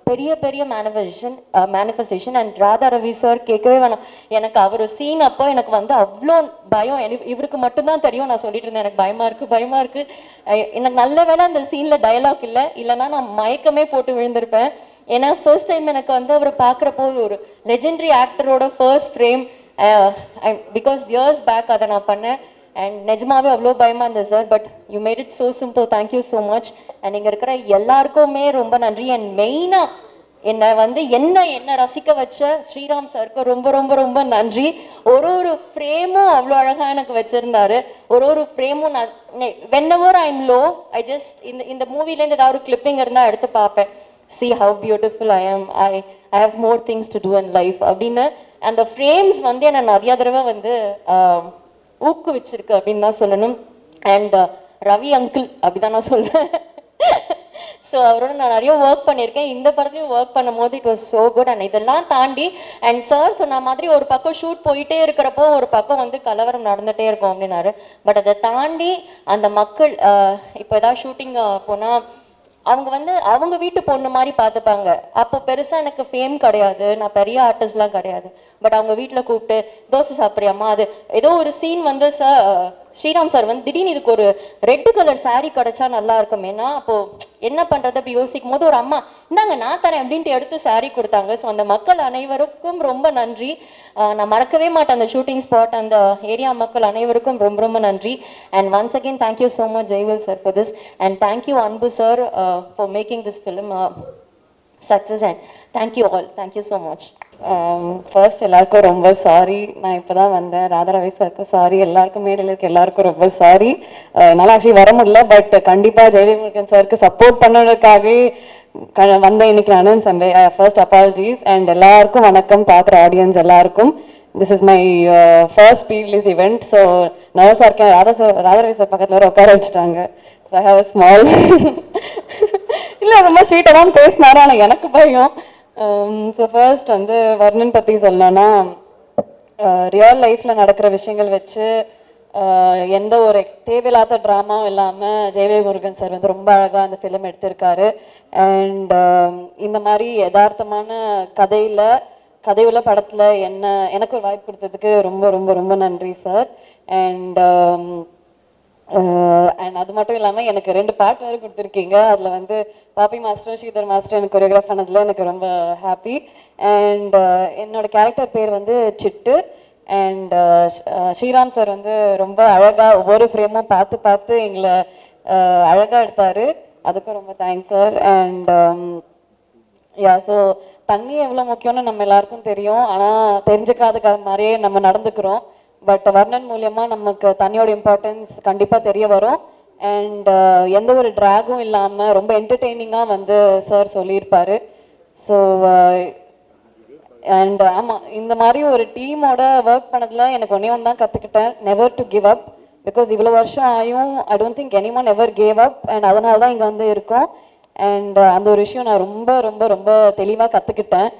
பெரிய பெரிய manifestation. And Radha Ravi sir கேட்கவே வேணாம். எனக்கு அவர் சீன் அப்போ எனக்கு வந்து அவ்வளோ பயம். இவருக்கு மட்டும்தான் தெரியும். நான் சொல்லிட்டு இருந்தேன் எனக்கு பயமா இருக்கு. எனக்கு நல்ல வேளை அந்த சீன்ல டயலாக் இல்லைன்னா நான் மயக்கமே போட்டு விழுந்திருப்பேன். ஏன்னா ஃபர்ஸ்ட் டைம் எனக்கு வந்து அவர் பார்க்குறப்போ ஒரு லெஜெண்டரி ஆக்டரோட first frame. Because years back அதை நான் பண்ணேன். அண்ட் நிஜமாவே அவ்வளோ பயமாக இருந்தது sir. But you made it so simple. Thank you so much. And இங்கே இருக்கிற எல்லாருக்குமே ரொம்ப நன்றி. அண்ட் மெயினாக என்னை வந்து என்ன ரசிக்க வச்ச ஸ்ரீராம் சாருக்கு ரொம்ப ரொம்ப ரொம்ப நன்றி. ஒரு ஃப்ரேமும் அவ்வளோ அழகாக எனக்கு வச்சுருந்தாரு. ஒரு ஃப்ரேமும் நான் whenever I am low, I just இந்த மூவிலேருந்து ஏதாவது ஒரு கிளிப்பிங் இருந்தால் எடுத்து பார்ப்பேன். see how beautiful I am, I have more things to do in life அப்படின்னு அந்த ஃப்ரேம்ஸ் வந்து என்னை நிறைய தடவை வந்து ஊக்குவிச்சிருக்கு அப்படின்னு தான் சொல்லணும். அண்ட் ரவி அங்கிள் அப்படிதான் நான் சொல்றேன். ஸோ அவரோட நான் நிறைய ஒர்க் பண்ணியிருக்கேன். இந்த படத்துலையும் ஒர்க் பண்ணும் போது it was so good. And இதெல்லாம் தாண்டி அண்ட் சார் சொன்ன மாதிரி ஒரு பக்கம் ஷூட் போயிட்டே இருக்கிறப்போ ஒரு பக்கம் வந்து கலவரம் நடந்துகிட்டே இருக்கும் அப்படின்னாரு. பட் அதை தாண்டி அந்த மக்கள் இப்போ ஏதாவது ஷூட்டிங் போனால் அவங்க வந்து அவங்க வீட்டு பொண்ணு மாதிரி பார்த்துப்பாங்க. அப்போ பெருசாக எனக்கு ஃபேம் கிடையாது, நான் பெரிய ஆர்டிஸ்ட்லாம் கிடையாது. பட் அவங்க வீட்டில் கூப்பிட்டு தோசை சாப்பிட்றியாம்மா, அது ஏதோ ஒரு சீன் வந்து ஸ்ரீராம் சார் வந்து திடீர்னு இதுக்கு ஒரு ரெட் கலர் சாரீ கிடைச்சா நல்லா இருக்குமேனா அப்போது என்ன பண்ணுறது அப்படி யோசிக்கும் போது ஒரு அம்மா இந்தாங்க நான் தரேன் அப்படின்ட்டு எடுத்து சாரீ கொடுத்தாங்க. ஸோ அந்த மக்கள் அனைவருக்கும் ரொம்ப நன்றி. நான் மறக்கவே மாட்டேன் அந்த ஷூட்டிங் ஸ்பாட், அந்த ஏரியா மக்கள் அனைவருக்கும் ரொம்ப ரொம்ப நன்றி. And once again thank you so much Jaivel sir for this. And thank you Anbu sir for making this film success. And thank you all, thank you so much. First எல்லாருக்கும் ரொம்ப சாரி. நான் இப்போ தான் வந்தேன். ராதாரவி சாருக்கு சாரி, எல்லாருக்கும் மேடையில் இருக்க எல்லாருக்கும் ரொம்ப சாரி. என்னால் ஆக்சுவலி வர முடியல. பட் கண்டிப்பாக ஜெய்வேல் முருகன் சாருக்கு சப்போர்ட் பண்ணுறதுக்காகவே வந்தேன் இன்னைக்கு நான். First apologies. அண்ட் எல்லாருக்கும் வணக்கம், பார்க்குற ஆடியன்ஸ் எல்லாருக்கும். This is my first pre release event. So நர்வஸாக இருக்கேன். ராதாரவி சார் பக்கத்தில் வர உட்கார வச்சுட்டாங்க. So I have a small இல்லை ரொம்ப ஸ்வீட்டாக தான் பேசினாரு, ஆனால் எனக்கு பயம். ஸோ ஃபர்ஸ்ட் வந்து வர்ணன் பற்றி சொல்லணும்னா ரியல் லைஃப்பில் நடக்கிற விஷயங்கள் வச்சு எந்த ஒரு தேவையில்லாத ட்ராமாவும் இல்லாமல் ஜெய்வேல் முருகன் சார் வந்து ரொம்ப அழகாக அந்த ஃபிலிம் எடுத்திருக்காரு. அண்ட் இந்த மாதிரி யதார்த்தமான கதையுள்ள படத்தில் எனக்கு ஒரு வாய்ப்பு கொடுத்ததுக்கு ரொம்ப ரொம்ப ரொம்ப நன்றி சார். அண்ட் அது மட்டும் இல்லாமல் எனக்கு 2 பாட்டு வேறு கொடுத்துருக்கீங்க. அதில் வந்து பாப்பி மாஸ்டர் ஸ்ரீதர் மாஸ்டர் எனக்கு கொரியோகிராஃப் பண்ணதில் எனக்கு ரொம்ப ஹாப்பி. அண்ட் என்னோட கேரக்டர் பேர் வந்து சிட்டு. அண்ட் ஸ்ரீராம் சார் வந்து ரொம்ப அழகாக ஒவ்வொரு ஃப்ரேமும் பார்த்து எங்களை அழகாக எடுத்தார். அதுக்கும் ரொம்ப தேங்க்ஸ் சார். அண்ட் ஸோ தண்ணி எவ்வளோ முக்கியம்னு நம்ம எல்லாருக்கும் தெரியும், ஆனால் தெரிஞ்சுக்காத மாதிரியே நம்ம நடந்துக்கிறோம். பட் வர்ணன் மூலியமாக நமக்கு தண்ணியோட இம்பார்ட்டன்ஸ் கண்டிப்பாக தெரிய வரும். அண்ட் எந்த ஒரு ட்ராகும் இல்லாமல் ரொம்ப என்டர்டெய்னிங்காக வந்து சார் சொல்லியிருப்பார். ஸோ அண்ட் ஆமாம், இந்த மாதிரி ஒரு டீமோட ஒர்க் பண்ணதில் எனக்கு ஒன்றே ஒன்று தான் கற்றுக்கிட்டேன், never to give up. Because இவ்வளோ வருஷம் ஆயும் I don't think any one ever gave up. And அதனால தான் இங்கே வந்து இருக்கோம். அண்ட் அந்த ஒரு விஷயம் நான் ரொம்ப ரொம்ப ரொம்ப தெளிவாக கற்றுக்கிட்டேன்.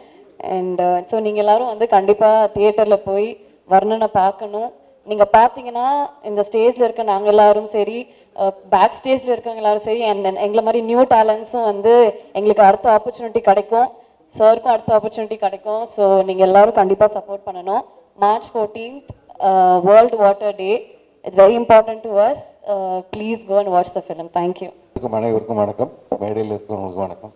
அண்ட் ஸோ நீங்கள் எல்லோரும் வந்து கண்டிப்பாக தியேட்டரில் போய் வர்ணனை பார்க்கணும். நீங்கள் பார்த்தீங்கன்னா இந்த ஸ்டேஜில் இருக்க நாங்கள் எல்லாரும் சரி, பேக் ஸ்டேஜில் இருக்கவங்க எல்லாரும் சரி, அண்ட் எங்களை மாதிரி நியூ டேலண்ட்ஸும் வந்து எங்களுக்கு அடுத்த ஆப்பர்ச்சுனிட்டி கிடைக்கும், சாருக்கும் அடுத்த ஆப்பர்ச்சுனிட்டி கிடைக்கும். ஸோ நீங்கள் எல்லோரும் கண்டிப்பாக சப்போர்ட் பண்ணணும். March 14th world water day. It's very important to us. Please go and watch the film. Thank you. அனைவருக்கும் வணக்கம், மேடையில் இருக்கிறவங்களுக்கு வணக்கம்.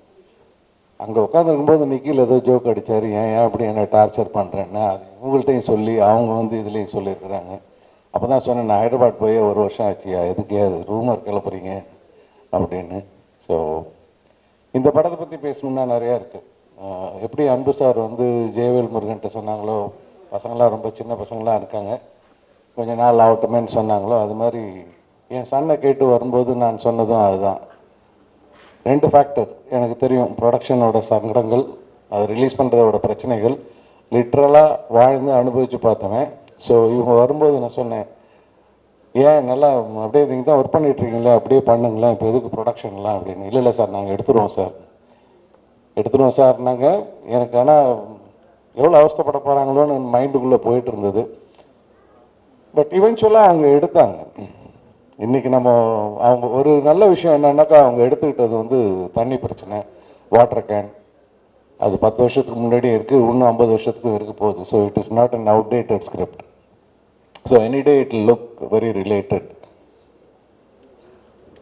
அங்கே உட்காந்துருக்கும்போது நிக்கில் ஏதோ ஜோக் அடித்தார், ஏன் அப்படி என்ன டார்ச்சர் பண்ணுறேன்னா அது இவங்கள்ட்டையும் சொல்லி அவங்க வந்து இதுலேயும் சொல்லியிருக்கிறாங்க. அப்போ தான் சொன்னேன், நான் ஹைதராபாத் போய் 1 வருஷம் ஆச்சியா, எதுக்கே அது ரூமர் கிளப்புறீங்க அப்படின்னு. ஸோ இந்த படத்தை பற்றி பேசணுன்னா நிறையா இருக்குது. எப்படி அன்பு சார் வந்து ஜெயவேல் முருகன்ட்ட சொன்னாங்களோ, பசங்களாம் ரொம்ப சின்ன பசங்களாம் இருக்காங்க, கொஞ்ச நாள் ஆகட்டுமேன்னு சொன்னாங்களோ, அது மாதிரி என் சன்னை கேட்டு வரும்போது நான் சொன்னதும் அதுதான். 2 ஃபேக்டர் எனக்கு தெரியும். ப்ரொடக்ஷனோட சங்கடங்கள், அது ரிலீஸ் பண்ணுறதோட பிரச்சனைகள், லிட்ரலாக வாழ்ந்து அனுபவித்து பார்த்தவன். ஸோ இவங்க வரும்போது நான் சொன்னேன், ஏன் நல்லா அப்படியே நீங்கள் தான் ஒர்க் பண்ணிகிட்ருக்கீங்களே, அப்படியே பண்ணுங்களேன், இப்போ எதுக்கு ப்ரொடக்ஷன்லாம் அப்படின்னு. இல்லை சார், நாங்கள் எடுத்துருவோம் சார்னாங்க. எனக்கு ஆனால் எவ்வளோ அவஸ்தைப்பட போகிறாங்களோன்னு மைண்டுக்குள்ளே போயிட்டு இருந்தது. பட் இவென்ச்சுவலாக அவங்க எடுத்தாங்க. இன்றைக்கி நம்ம அவங்க ஒரு நல்ல விஷயம் என்னன்னாக்கா, அவங்க எடுத்துக்கிட்டது வந்து தண்ணி பிரச்சனை, வாட்டர் கேன், அது 10 வருஷத்துக்கு முன்னாடியே இருக்குது, இன்னும் 50 வருஷத்துக்கும் இருக்க போகுது. So it is not an outdated script. So any day it look very related.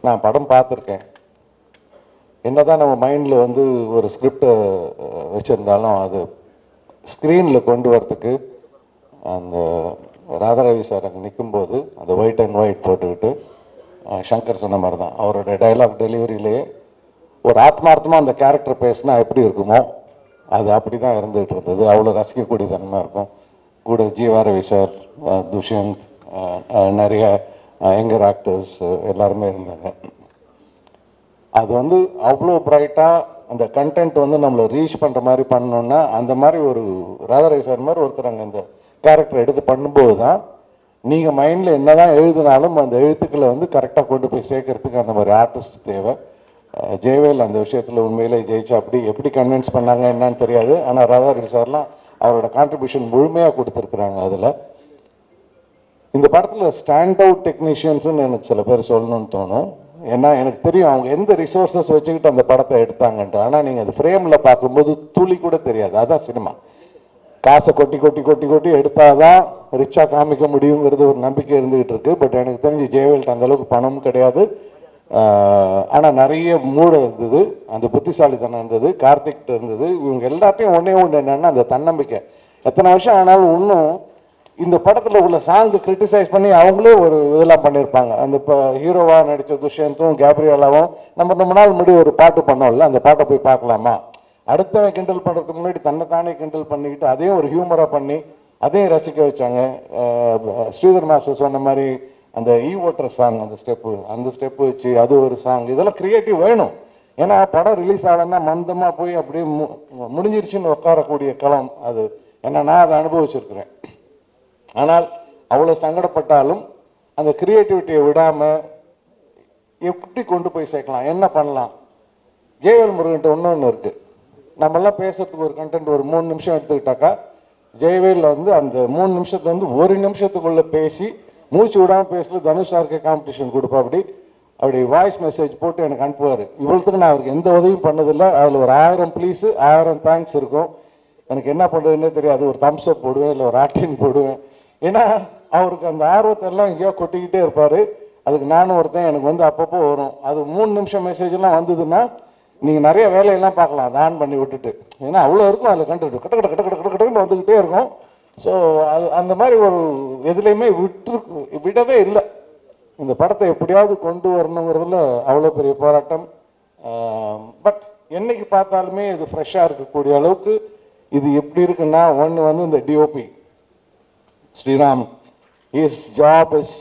நான் படம் பார்த்துருக்கேன். என்னதான் நம்ம மைண்டில் வந்து ஒரு ஸ்கிரிப்டை வச்சுருந்தாலும் அது ஸ்க்ரீனில் கொண்டு வரத்துக்கு அந்த ராதாரவி சார் அங்கே நிற்கும்போது அந்த ஒயிட் அண்ட் ஒயிட் போட்டுக்கிட்டு, சங்கர் சொன்ன மாதிரி தான் அவரோட டைலாக் டெலிவரியிலேயே ஒரு ஆத்மார்த்தமாக அந்த கேரக்டர் பேசினா எப்படி இருக்குமோ அது அப்படி தான் இருந்துகிட்டு இருந்தது. அவ்வளோ ரசிக்கக்கூடிய தன்மை இருக்கும். கூட ஜீவாரவி சார், துஷ்யந்த், நிறைய யங்கர் ஆக்டர்ஸ் எல்லாருமே இருந்தாங்க. அது வந்து அவ்வளோ பிரைட்டாக அந்த கண்டென்ட் வந்து நம்மளை ரீச் பண்ணுற மாதிரி பண்ணோன்னா, அந்த மாதிரி ஒரு ராதாரவி சார் மாதிரி ஒருத்தர் அங்கே இந்த கேரக்டர் எடுத்து பண்ணும்போது தான் நீங்கள் மைண்டில் என்ன தான் எழுதினாலும் அந்த எழுத்துக்களை வந்து கரெக்டாக கொண்டு போய் சேர்க்கறதுக்கு அந்த மாதிரி ஆர்டிஸ்ட் தேவை. ஜெயவேல் அந்த விஷயத்தில் உண்மையிலே ஜெயிச்சா எப்படி கன்வின்ஸ் பண்ணாங்க என்னன்னு தெரியாது. ஆனால் ராதாரவி சார்லாம் அவரோட கான்ட்ரிபியூஷன் முழுமையாக கொடுத்துருக்குறாங்க. அதில் இந்த படத்தில் ஸ்டாண்ட் அவுட் டெக்னீஷியன்ஸ்ன்னு எனக்கு சில பேர் சொல்லணும்னு தோணும். ஏன்னா எனக்கு தெரியும் அவங்க எந்த ரிசோர்ஸஸ் வச்சுக்கிட்டு அந்த படத்தை எடுத்தாங்கன்ட்டு. ஆனால் நீங்கள் அது ஃப்ரேமில் பார்க்கும்போது துளி கூட தெரியாது. அதான் சினிமா. காசை கொட்டி கொட்டி கொட்டி கொட்டி எடுத்தாதான் ரிச்சாக காமிக்க முடியுங்கிறது ஒரு நம்பிக்கை இருந்துகிட்டு இருக்கு. பட் எனக்கு தெரிஞ்சு ஜெயவேல்ட்டு அந்தளவுக்கு பணமும் கிடையாது. ஆனால் நிறைய மூடு இருந்தது, அந்த புத்திசாலித்தனம் இருந்தது, கார்த்திக் இருந்தது. இவங்க எல்லாத்தையும் ஒன்றே ஒன்று என்னென்னா அந்த தன்னம்பிக்கை. எத்தனை வருஷம் ஆனாலும் இன்னும் இந்த படத்தில் உள்ள சாங்கு கிரிட்டிசைஸ் பண்ணி அவங்களே ஒரு இதெல்லாம் பண்ணியிருப்பாங்க. அந்த இப்போ ஹீரோவாக நடித்த துஷ்யந்தும் கேப்ரியாலாவும் நம்ம ரொம்ப நாள் முன்னாடி ஒரு பாட்டு பண்ணோம்ல, அந்த பாட்டை போய் பார்க்கலாமா, அடுத்தவன் கிண்டல் பண்ணுறதுக்கு முன்னாடி தன்னைத்தானே கிண்டல் பண்ணிக்கிட்டு அதையும் ஒரு ஹியூமராக பண்ணி அதையும் ரசிக்க வச்சாங்க. ஸ்ரீதர் மாஸ்டர் சொன்ன மாதிரி அந்த ஓட்டர் சாங், அந்த ஸ்டெப்பு வச்சு அது ஒரு சாங், இதெல்லாம் கிரியேட்டிவ் வேணும். ஏன்னா படம் ரிலீஸ் ஆகலைன்னா மந்தமாக போய் அப்படியே முடிஞ்சிருச்சுன்னு உட்காரக்கூடிய களம் அது. ஏன்னா நான் அதை அனுபவிச்சிருக்கிறேன். ஆனால் அவ்வளோ சங்கடப்பட்டாலும் அந்த கிரியேட்டிவிட்டியை விடாமல் எப்படி கொண்டு போய் சேர்க்கலாம், என்ன பண்ணலாம். ஜெயவேல் முருகன்ட்ட ஒன்று இருக்குது. நம்மெல்லாம் பேசுறதுக்கு ஒரு கண்டென்ட் ஒரு 3 நிமிஷம் எடுத்துக்கிட்டாக்கா, ஜெயவேல் வந்து அந்த 3 நிமிஷத்தை வந்து 1 நிமிஷத்துக்குள்ளே பேசி மூச்சு விடாமல் பேசல தனுஷ் சாருக்கு காம்படிஷன் கொடுப்பா. அப்படி வாய்ஸ் மெசேஜ் போட்டு எனக்கு அனுப்புவார். இவ்வளோத்துக்கு நான் அவருக்கு எந்த உதவியும் பண்ணதில்லை. அதில் ஒரு 1000 ப்ளீஸு 1000 தேங்க்ஸ் இருக்கும். எனக்கு என்ன பண்ணுறதுன்னே தெரியாது. ஒரு தம்ஸ் அப் போடுவேன், இல்லை ஒரு ஆக்டின் போடுவேன். ஏன்னா அவருக்கு அந்த ஆர்வத்தெல்லாம் எங்கேயோ கொட்டிக்கிட்டே இருப்பார். அதுக்கு நானும் ஒருத்தன் எனக்கு வந்து அப்பப்போ வரும். அது 3 நிமிஷம் மெசேஜெல்லாம் வந்ததுன்னா நீங்கள் நிறைய வேலையெல்லாம் பார்க்கலாம் அதை ஆன் பண்ணி விட்டுட்டு. ஏன்னா அவ்வளோ இருக்கும் அதில் கண்டு கட்ட கட்ட கட்ட கட்ட கட்டன்னு வந்துக்கிட்டே இருக்கும். ஸோ அது அந்த மாதிரி ஒரு எதுலேயுமே விடவே இல்லை. இந்த படத்தை எப்படியாவது கொண்டு வரணுங்கிறதுல அவ்வளோ பெரிய போராட்டம். பட் என்னைக்கு பார்த்தாலுமே இது ஃப்ரெஷ்ஷாக இருக்கக்கூடிய அளவுக்கு இது எப்படி இருக்குன்னா, ஒன்று வந்து இந்த DOP Sriram, his job is,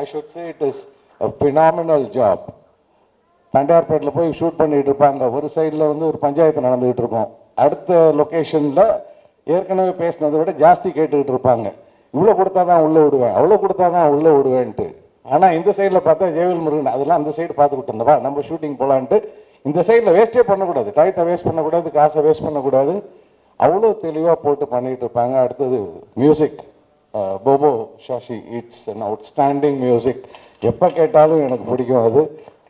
I should say it is a phenomenal job. தண்டையார்பேட்டில் போய் ஷூட் பண்ணிகிட்டு இருப்பாங்க. ஒரு சைடில் வந்து ஒரு பஞ்சாயத்து நடந்துகிட்டு இருக்கும், அடுத்த லொக்கேஷனில் ஏற்கனவே பேசினதை விட ஜாஸ்தி கேட்டுக்கிட்டு இருப்பாங்க. இவ்வளோ கொடுத்தா தான் உள்ளே விடுவேன், அவ்வளோ கொடுத்தா தான் உள்ளே விடுவேன்ட்டு. ஆனால் இந்த சைடில் பார்த்தா ஜெயவேல் முருகன் அதெல்லாம் அந்த சைடு பார்த்துக்கிட்டு இருந்தவா நம்ம ஷூட்டிங் போகலான்ட்டு. இந்த சைடில் வேஸ்ட்டே பண்ணக்கூடாது, டயத்தை வேஸ்ட் பண்ணக்கூடாது, காசை வேஸ்ட் பண்ணக்கூடாது. அவ்வளோ தெளிவாக போட்டு பண்ணிகிட்டு இருப்பாங்க. அடுத்தது music, Bobo Shashi, it's an outstanding music. எப்போ கேட்டாலும் எனக்கு பிடிக்கும் அது.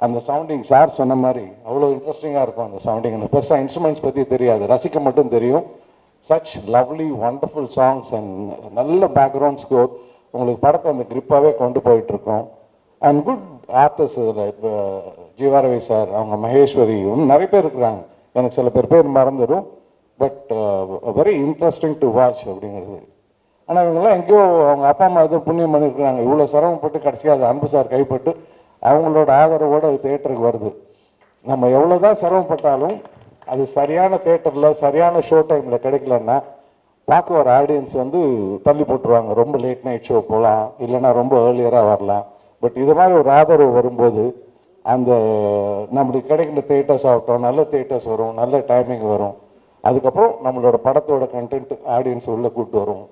அந்த சவுண்டிங் சார் சொன்ன மாதிரி அவ்வளோ இன்ட்ரெஸ்டிங்காக இருக்கும் அந்த சவுண்டிங். எனக்கு பெருசாக இன்ஸ்ட்ருமெண்ட்ஸ் பற்றி தெரியாது, ரசிக்க மட்டும் தெரியும். Such lovely wonderful songs and நல்ல பேக்ரவுண்ட் ஸ்கோர். உங்களுக்கு படத்தை அந்த கிரிப்பாகவே கொண்டு போயிட்டுருக்கோம். அண்ட் குட் ஆர்டிஸ்ட், இப்போ ஜீவாரவி சார், அவங்க மகேஸ்வரி, இன்னும் நிறைய பேர் இருக்கிறாங்க. எனக்கு சில பேர் மறந்துடும். But very interesting to watch அப்படிங்கிறது. ஆனால் இவங்கெல்லாம் எங்கேயோ அவங்க அப்பா அம்மா எதுவும் புண்ணியம் பண்ணியிருக்கிறாங்க. இவ்வளோ சிரமப்பட்டு கடைசியாக அது அன்பு சார் கைப்பட்டு அவங்களோட ஆதரவோடு அது தேட்டருக்கு வருது. நம்ம எவ்வளோ தான் சிரமப்பட்டாலும் அது சரியான தேட்டரில் சரியான ஷோ டைமில் கிடைக்கலன்னா பார்க்க வர ஆடியன்ஸ் வந்து தள்ளி போட்டுருவாங்க. ரொம்ப லேட் நைட் ஷோ போகலாம், இல்லைன்னா ரொம்ப ஏர்லியராக வரலாம். பட் இது மாதிரி ஒரு ஆதரவு வரும்போது அந்த நம்மளுக்கு கிடைக்கிற தேட்டர்ஸ் ஆகட்டும், நல்ல தேட்டர்ஸ் வரும், நல்ல டைமிங் வரும். அதுக்கப்புறம் நம்மளோட படத்தோட கண்டென்ட் ஆடியன்ஸ் உள்ளே கூப்பிட்டு வரும்.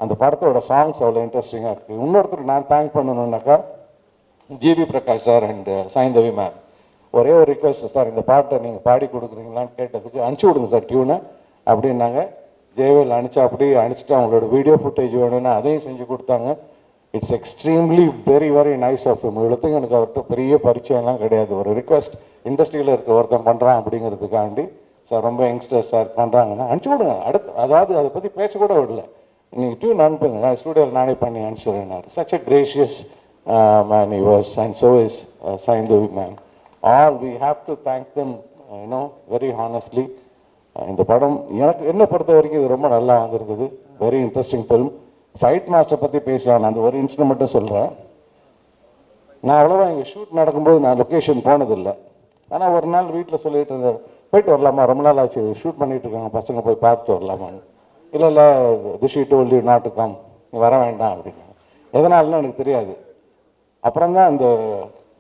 அந்த படத்தோட சாங்ஸ் அவ்வளோ இன்ட்ரெஸ்டிங்காக இருக்குது. இன்னொருத்தர் நான் தேங்க் பண்ணணுன்னாக்கா GB Prakash sir and Saindhavi ma'am. ஒரே ஒரு ரிக்வெஸ்ட் சார், இந்த பாட்டை நீங்கள் பாடி கொடுக்குறீங்களான்னு கேட்டதுக்கு அனுப்பிச்சி விடுங்க சார் டியூனை அப்படின்னாங்க. ஜெயவேல் அனுப்பிச்சா அப்படியே அனுப்பிச்சிட்டு அவங்களோட வீடியோ ஃபுட்டேஜ் வேணும்னா அதையும் செஞ்சு கொடுத்தாங்க. It's extremely very nice of him. இவ்வளோத்துக்கு எனக்கு அவர்கிட்ட பெரிய பரிச்சயம்லாம் கிடையாது. ஒரு ரிக்வெஸ்ட் இண்டஸ்ட்ரியில் இருக்க ஒருத்தன் பண்ணுறான் அப்படிங்கிறதுக்காண்டி சார் ரொம்ப யங்ஸ்டர்ஸ் சார் பண்ணுறாங்கன்னா அனுப்பிச்சி விடுங்க. அடுத்து அதாவது அதை பற்றி பேசக்கூட விடல, நீங்கள் டியூன் அனுப்புங்க, நான் ஸ்டூடியோவில் நானே பண்ணி அனுப்பிச்சிடுறேன். Such a gracious man he was, and so is Saindavi ma'am. All we have to thank them, very honestly. இந்த படம் எனக்கு என்ன பொறுத்த வரைக்கும் இது ரொம்ப நல்லா வந்திருக்குது. Very interesting film. Fight master பற்றி பேசலாம். அந்த ஒரு இன்சிடென்ட் மட்டும் சொல்கிறேன். நான் அவ்வளோவா இங்கே ஷூட் நடக்கும்போது நான் லொக்கேஷன் போனதில்லை. ஆனால் ஒரு நாள் வீட்டில் சொல்லிட்டு இருந்தேன், போயிட்டு வரலாமா, ரொம்ப நாள் ஆச்சு ஷூட் பண்ணிட்டு இருக்காங்க பசங்க, போய் பார்த்துட்டு வரலாமான்னு. இல்லை திஷி told you not to come, நீ வர வேண்டாம் அப்படின்னு. எதனாலன்னு எனக்கு தெரியாது. அப்புறம் தான் அந்த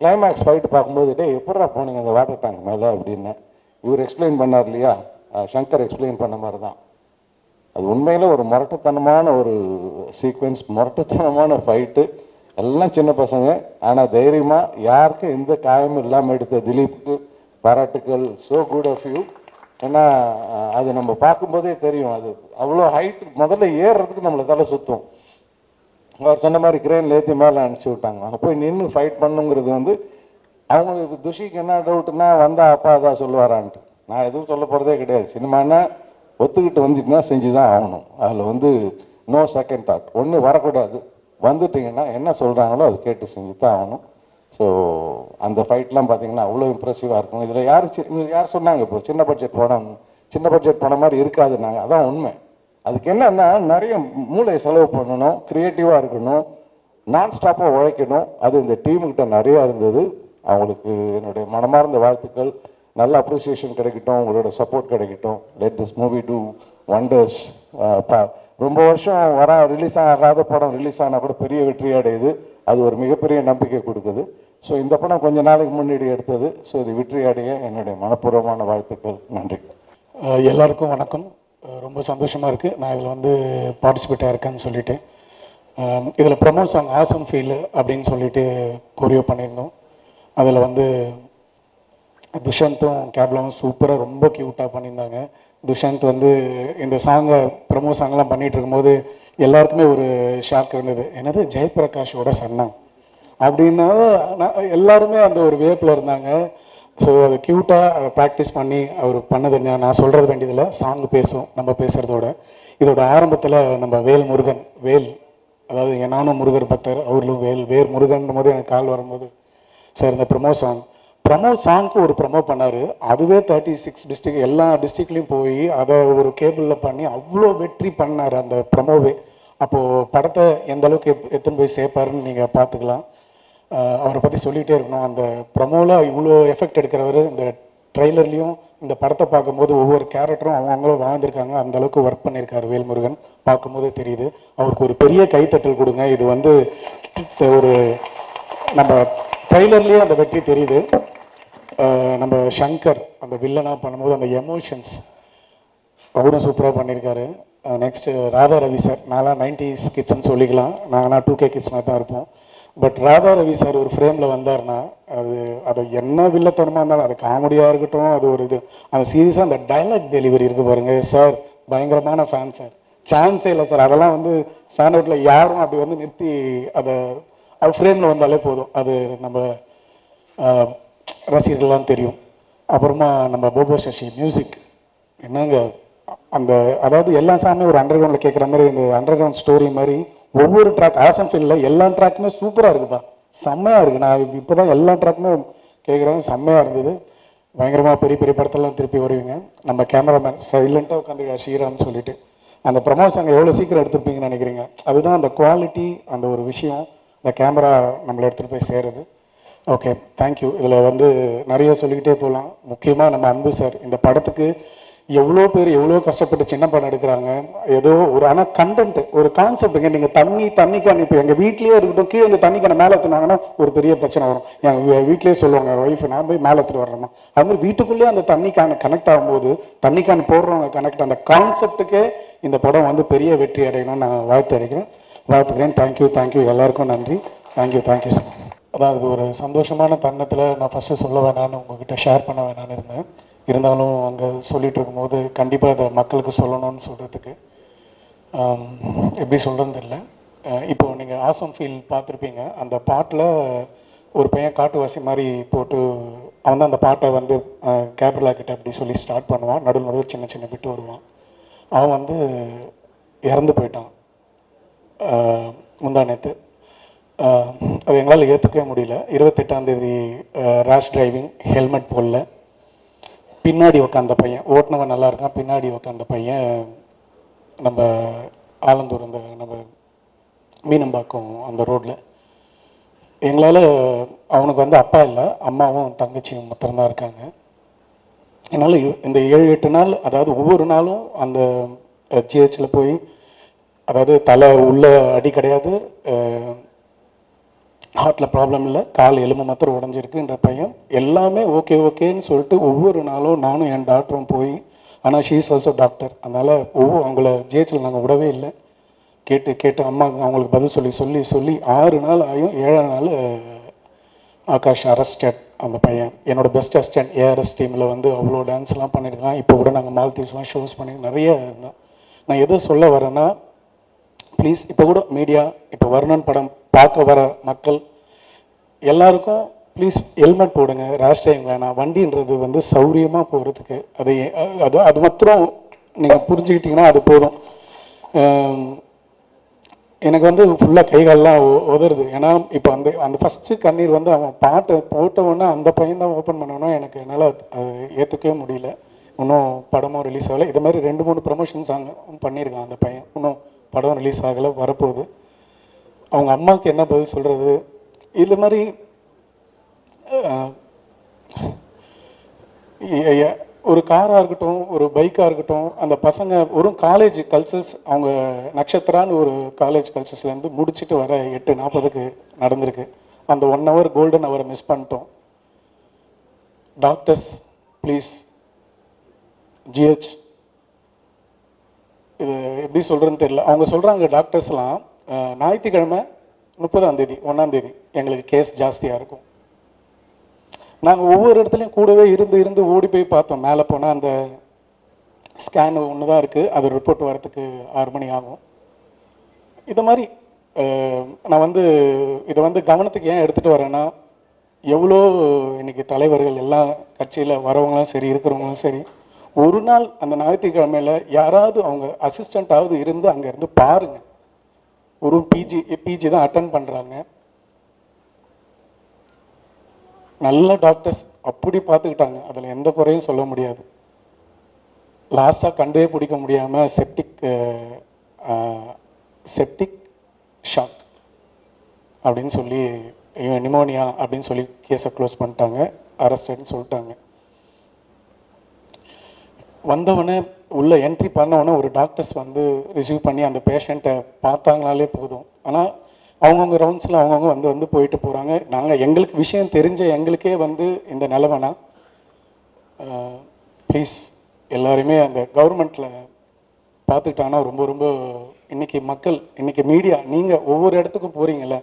கிளைமேக்ஸ் ஃபைட்டு பார்க்கும்போது, டே எப்படா போனீங்க அந்த வாட்டர் டேங்க் மேலே அப்படின்னு இவர் எக்ஸ்பிளைன் பண்ணார் இல்லையா, சங்கர் எக்ஸ்பிளைன் பண்ண மாதிரி தான். அது உண்மையில் ஒரு முரட்டுத்தனமான ஒரு சீக்வென்ஸ், முரட்டுத்தனமான ஃபைட்டு. எல்லாம் சின்ன பசங்க, ஆனால் தைரியமாக யாருக்கும் எந்த காயமும் இல்லாமல் எடுத்த திலீப்புக்கு பாராட்டுக்கள். So good of you. ஏன்னா அது நம்ம பார்க்கும்போதே தெரியும், அது அவ்வளோ ஹைட்டு முதல்ல ஏறுறதுக்கு நம்மளை தலை சுற்றும். அவர் சொன்ன மாதிரி கிரேனில் ஏற்றி மேலே அனுப்பிச்சி விட்டாங்க. அங்கே போய் நின்று ஃபைட் பண்ணுங்கிறது வந்து அவங்களுக்கு துஷிக்கு என்ன டவுட்டுன்னா, வந்தால் அப்பா அதான் சொல்லுவாரான்ட்டு. நான் எதுவும் சொல்ல போகிறதே கிடையாது. சினிமானா ஒத்துக்கிட்டு வந்துட்டுனா செஞ்சு தான் ஆகணும். அதில் வந்து நோ செகண்ட் தாட். ஒன்று வரக்கூடாது, வந்துட்டிங்கன்னா என்ன சொல்கிறாங்களோ அது கேட்டு செஞ்சு தான் ஆகணும். ஸோ அந்த ஃபைட்லாம் பார்த்தீங்கன்னா அவ்வளோ இம்ப்ரெசிவாக இருக்கும். இதில் யார் சொன்னாங்க இப்போ சின்ன பட்ஜெட் படம் மாதிரி இருக்காதுன்னாங்க. அதான் உண்மை. அதுக்கு என்னன்னா நிறைய மூளை செலவு பண்ணணும், க்ரியேட்டிவாக இருக்கணும், நான் ஸ்டாப்பாக உழைக்கணும். அது இந்த டீமுக்கிட்ட நிறையா இருந்தது. அவங்களுக்கு என்னுடைய மனமார்ந்த வாழ்த்துக்கள். நல்ல அப்ரிசியேஷன் கிடைக்கட்டும், உங்களோட சப்போர்ட் கிடைக்கட்டும். Let this movie two wonders. ரொம்ப வருஷம் ரிலீஸ் ஆகாத படம் ரிலீஸ் ஆனால் கூட பெரிய வெற்றி அடையுது. அது ஒரு மிகப்பெரிய நம்பிக்கை கொடுக்குது. ஸோ இந்த படம் கொஞ்ச நாளைக்கு முன்னாடி எடுத்தது. ஸோ இது வெற்றி அடைய என்னுடைய மனப்பூர்வமான வாழ்த்துக்கள். நன்றி. எல்லாருக்கும் வணக்கம். ரொம்ப சந்தோஷமாக இருக்குது நான் இதில் வந்து பார்ட்டிசிபேட் ஆகிருக்கேன்னு சொல்லிட்டு. இதில் ப்ரமோ சாங் ஆசம் ஃபீல் அப்படின்னு சொல்லிட்டு கொரியோ பண்ணியிருந்தோம். அதில் வந்து துஷாந்தும் கேப்லாவும் சூப்பராக ரொம்ப க்யூட்டாக பண்ணியிருந்தாங்க. துஷாந்த் வந்து இந்த சாங்கை ப்ரமோ சாங்லாம் பண்ணிகிட்டு இருக்கும்போது எல்லாருக்குமே ஒரு ஷாக் இருந்தது, என்னது ஜெயபிரகாஷோட சன்னா அப்படின்னா எல்லாருமே அந்த ஒரு வேப்பில் இருந்தாங்க. ஸோ அது க்யூட்டாக அதை ப்ராக்டிஸ் பண்ணி அவர் பண்ணது. நான் சொல்கிறது வேண்டியதில்லை, சாங் பேசும் நம்ம பேசுகிறதோட. இதோட ஆரம்பத்தில் நம்ம வேல், அதாவது நானும் முருகர் பக்தர், அவர்களும் வேர் முருகன் போது எனக்கு கால் வரும்போது, சார் இந்த ப்ரமோ சாங்க்கு ஒரு ப்ரமோ பண்ணார். அதுவே 36 டிஸ்ட்ரிக்ட் எல்லா டிஸ்ட்ரிக்ட்லேயும் போய் அதை ஒரு கேபிளில் பண்ணி அவ்வளோ வெற்றி பண்ணார் அந்த ப்ரமோவே. அப்போது படத்தை எந்த அளவுக்கு எத்தனை போய் சேர்ப்பாருன்னு நீங்கள் பார்த்துக்கலாம். அவரை பற்றி சொல்லிகிட்டே இருக்கணும். அந்த ப்ரமோவில் இவ்வளோ எஃபெக்ட் எடுக்கிறவர் இந்த ட்ரெய்லர்லேயும் இந்த படத்தை பார்க்கும்போது ஒவ்வொரு கேரக்டரும் அவங்களும் வாழ்ந்திருக்காங்க. அந்த அளவுக்கு ஒர்க் பண்ணியிருக்காரு வேல்முருகன். பார்க்கும்போதே தெரியுது. அவருக்கு ஒரு பெரிய கைத்தட்டல் கொடுங்க. இது வந்து ஒரு நம்ம ட்ரெய்லர்லேயே அந்த வெற்றி தெரியுது. நம்ம சங்கர் அந்த வில்லனாக பண்ணும்போது அந்த எமோஷன்ஸ் அவரும் சூப்பராக பண்ணியிருக்காரு. Next Radha Ravi sir. நான்லாம் 90s கிட்ஸ்ன்னு சொல்லிக்கலாம், நாங்கள்லாம் 2K கிட்ஸ் மாதிரி தான் இருப்போம். பட் ராதா ரவி சார் ஒரு ஃப்ரேமில் வந்தார்னா அது என்ன வில்லத்தனமாக இருந்தாலும், அது காமெடியாக இருக்கட்டும், அது ஒரு இது அந்த சீரியஸாக அந்த டைலாக் டெலிவரி இருக்குது பாருங்கள் சார், பயங்கரமான ஃபேன் சார். சான்ஸே இல்லை சார். அதெல்லாம் வந்து ஸ்டாண்டவுட்டில் யாரும் அப்படி வந்து நிறுத்தி அது ஃப்ரேமில் வந்தாலே போதும். அது நம்ம ரசிகர்கள்லாம் தெரியும். அப்புறமா நம்ம போபோ சசி மியூசிக் என்னங்க அந்த அதாவது எல்லா சாமே ஒரு அண்டர் கிரவுண்டில் கேட்குற மாதிரி இந்த அண்டர் கிரவுண்ட் ஸ்டோரி மாதிரி ஒவ்வொரு ட்ராக் ஆசம் ஃபீல்டில் எல்லா ட்ராக்குமே சூப்பராக இருக்குப்பா, செம்மையாக இருக்குது. நான் இப்போ தான் எல்லா ட்ராக்குமே கேட்குறேன், செம்மையாக இருந்தது. பயங்கரமாக பெரிய பெரிய படத்தெல்லாம் திருப்பி வருவீங்க. நம்ம கேமராமேன் சைலண்ட்டாக உட்காந்துருக்கார் ஸ்ரீராம்னு சொல்லிட்டு. அந்த ப்ரமோ சாங் எவ்வளோ சீக்கிரம் எடுத்துருப்பீங்கன்னு நினைக்கிறீங்க? அதுதான் அந்த குவாலிட்டி, அந்த ஒரு விஷயம், இந்த கேமரா நம்மளை எடுத்துகிட்டு போய் சேருது. Okay, thank you. இதில் வந்து நிறைய சொல்லிக்கிட்டே போகலாம். முக்கியமாக நம்ம அன்பு சார் இந்த படத்துக்கு எவ்வளோ பேர் எவ்வளோ கஷ்டப்பட்டு சின்ன படம் எடுக்கிறாங்க. ஏதோ ஒரு ஆனால் கண்டென்ட் ஒரு கான்செப்ட்டுங்க. நீங்கள் தண்ணிக்கான இப்போ எங்கள் வீட்லேயே இருக்கட்டும், கீழே இந்த தண்ணிக்கான மேலே எடுத்துனாங்கன்னா ஒரு பெரிய பிரச்சனை வரும். எங்கள் வீட்லேயே சொல்லுவாங்க ஒய்ஃப், நான் போய் மேலே எடுத்துட்டு வரணுமா. அது மாதிரி வீட்டுக்குள்ளேயே அந்த தண்ணிக்கான கனெக்ட் ஆகும்போது தண்ணிக்கான போடுறவங்க கனெக்ட், அந்த கான்செப்ட்டுக்கே இந்த படம் வந்து பெரிய வெற்றி அடையணும்னு நான் வாழ்த்துக்கிறேன். தேங்க்யூ எல்லாருக்கும் நன்றி. Thank you sir. அதான் இது ஒரு சந்தோஷமான தருணத்தில் நான் ஃபஸ்ட்டு சொல்ல வேணான்னு உங்ககிட்ட ஷேர் பண்ண வேணான்னு இருந்தேன். இருந்தாலும் அங்கே சொல்லிகிட்டு இருக்கும்போது கண்டிப்பாக அதை மக்களுக்கு சொல்லணும்னு சொல்கிறதுக்கு எப்படி சொல்கிறதுன்னு தெரியல. இப்போது நீங்கள் ஆசம் ஃபீல் பார்த்துருப்பீங்க. அந்த பாட்டில் ஒரு பையன் காட்டுவாசி மாதிரி போட்டு அவன் தான் அந்த பாட்டை வந்து கேப்ரலா கிட்ட அப்படி சொல்லி ஸ்டார்ட் பண்ணுவான். நடுவில் சின்ன சின்ன விட்டு வருவான். அவன் வந்து இறந்து போயிட்டான் முந்தா நேற்று. அது எங்களால் ஏற்றுக்கவே முடியல. 28ஆம் தேதி ரேஷ் டிரைவிங், ஹெல்மெட் போடல, பின்னாடி உட்காந்த பையன், ஓட்டுனவன் நல்லா இருக்கான், பின்னாடி உட்காந்த பையன் நம்ம ஆலந்தூர் அந்த நம்ம மீனம்பாக்கம் அந்த ரோட்டில். எங்களால் அவனுக்கு வந்து அப்பா இல்லை, அம்மாவும் தங்கச்சியும் மாத்திரம்தான் இருக்காங்க. என்னால் இந்த 7-8 நாள், அதாவது ஒவ்வொரு நாளும் அந்த ஜிஹெச்சில் போய், அதாவது தலை உள்ள அடி கிடையாது, ஹார்ட்டில் ப்ராப்ளம் இல்லை, கால் எலும்பு மாத்திரம் உடஞ்சிருக்குன்ற பையன் எல்லாமே ஓகேன்னு சொல்லிட்டு ஒவ்வொரு நாளும் நானும் என் டாக்டரும் போய், ஆனால் ஷீ இஸ் ஆல்சோ டாக்டர், அதனால் அவங்கள ஜிஹெச்சில் நாங்கள் விடவே இல்லை. கேட்டு அம்மா அவங்களுக்கு பதில் சொல்லி 6 நாள் ஆகும். 7ஆம் நாள் ஆகாஷ் அரெஸ்டட். அந்த பையன் என்னோட பெஸ்ட் அசிஸ்டன்ட். ஏஆர்எஸ் டீமில் வந்து அவ்வளோ டான்ஸ்லாம் பண்ணியிருக்கான். இப்போ கூட நாங்கள் மால்தீவ்ஸ்லாம் ஷோஸ் பண்ணி நிறைய இருந்தோம். நான் எதை சொல்ல வரேன்னா, ப்ளீஸ் இப்போ கூட மீடியா, இப்போ வர்ணன் படம் பார்க்க வர மக்கள் எல்லாருக்கும் ப்ளீஸ் ஹெல்மெட் போடுங்க, ரேஷ் டிரைவிங் வேணாம். வண்டின்றது வந்து சௌரியமாக போகிறதுக்கு அது மாத்திரம் நீங்கள் புரிஞ்சுக்கிட்டிங்கன்னா அது போதும். எனக்கு வந்து ஃபுல்லாக கைகாலெலாம் உதறுது. ஏன்னா இப்போ அந்த ஃபஸ்ட்டு கண்ணீர் வந்து அவன் பாட்டை போட்டவுடனே அந்த பையன் தான் ஓப்பன் பண்ணணும். எனக்கு என்னால் ஏற்றுக்கவே முடியல. இன்னும் படமும் ரிலீஸ் ஆகலை. இது மாதிரி 2-3 ப்ரமோஷன்ஸ் அங்கே பண்ணியிருக்கான் அந்த பையன். இன்னும் படம் ரிலீஸ் ஆகலை, வரப்போகுது. அவங்க அம்மாவுக்கு என்ன பதில் சொல்கிறது? இது மாதிரி ஒரு காராக இருக்கட்டும், ஒரு பைக்காக இருக்கட்டும், அந்த பசங்க ஒரு காலேஜ் கல்ச்சர்ஸ், அவங்க நட்சத்திரான்னு ஒரு காலேஜ் கல்ச்சர்ஸ்லேருந்து முடிச்சுட்டு வர 8:40க்கு நடந்திருக்கு. அந்த 1 hour கோல்டன் ஹவரை மிஸ் பண்ணிட்டோம். டாக்டர்ஸ் ப்ளீஸ், ஜிஹெச் இது எப்படி சொல்கிறதுன்னு தெரியல. அவங்க சொல்கிறாங்க டாக்டர்ஸ்லாம், ஞாயிற்றுக்கிழமை 30ஆம் தேதி 1ஆம் தேதி எங்களுக்கு கேஸ் ஜாஸ்தியாக இருக்கும். நாங்கள் ஒவ்வொரு இடத்துலையும் கூடவே இருந்து ஓடி போய் பார்த்தோம். மேலே போனால் அந்த ஸ்கேன் ஒன்று தான் இருக்குது, அது ரிப்போர்ட் வரத்துக்கு 6 மணி ஆகும். இது மாதிரி நான் வந்து இதை வந்து கவனத்துக்கு ஏன் எடுத்துகிட்டு வரேன்னா, எவ்வளோ இன்றைக்கி தலைவர்கள் எல்லாம் கட்சியில் வரவங்களும் சரி, இருக்கிறவங்களும் சரி, ஒரு நாள் அந்த ஞாயிற்றுக்கிழமையில் யாராவது அவங்க அசிஸ்டண்ட்டாவது இருந்து அங்கேருந்து பாருங்கள். ஒரு பிஜி தான் அட்டன் பண்ணுறாங்க. நல்ல டாக்டர்ஸ் அப்படி பார்த்துக்கிட்டாங்க, அதில் எந்த குறையும் சொல்ல முடியாது. லாஸ்ட்டாக கண்டே பிடிக்க முடியாமல் செப்டிக் ஷாக் அப்படின்னு சொல்லி, நிமோனியா அப்படின்னு சொல்லி கேஸை க்ளோஸ் பண்ணிட்டாங்க, அரெஸ்டட்னு சொல்லிட்டாங்க. வந்தவொடனே உள்ள என்ட்ரி பண்ணவொடனே ஒரு டாக்டர்ஸ் வந்து ரிசீவ் பண்ணி அந்த பேஷண்ட்டை பார்த்தாங்கனாலே போதும். ஆனால் அவங்கவுங்க ரவுண்ட்ஸில் அவங்கவுங்க வந்து போயிட்டு போகிறாங்க. நாங்கள் எங்களுக்கு விஷயம் தெரிஞ்ச எங்களுக்கே வந்து இந்த நிலமைனா, ப்ளீஸ் எல்லாருமே அந்த கவர்மெண்ட்டில் பார்த்துக்கிட்டாங்கன்னா ரொம்ப இன்றைக்கி மக்கள், இன்றைக்கி மீடியா, நீங்கள் ஒவ்வொரு இடத்துக்கும் போகிறீங்கள,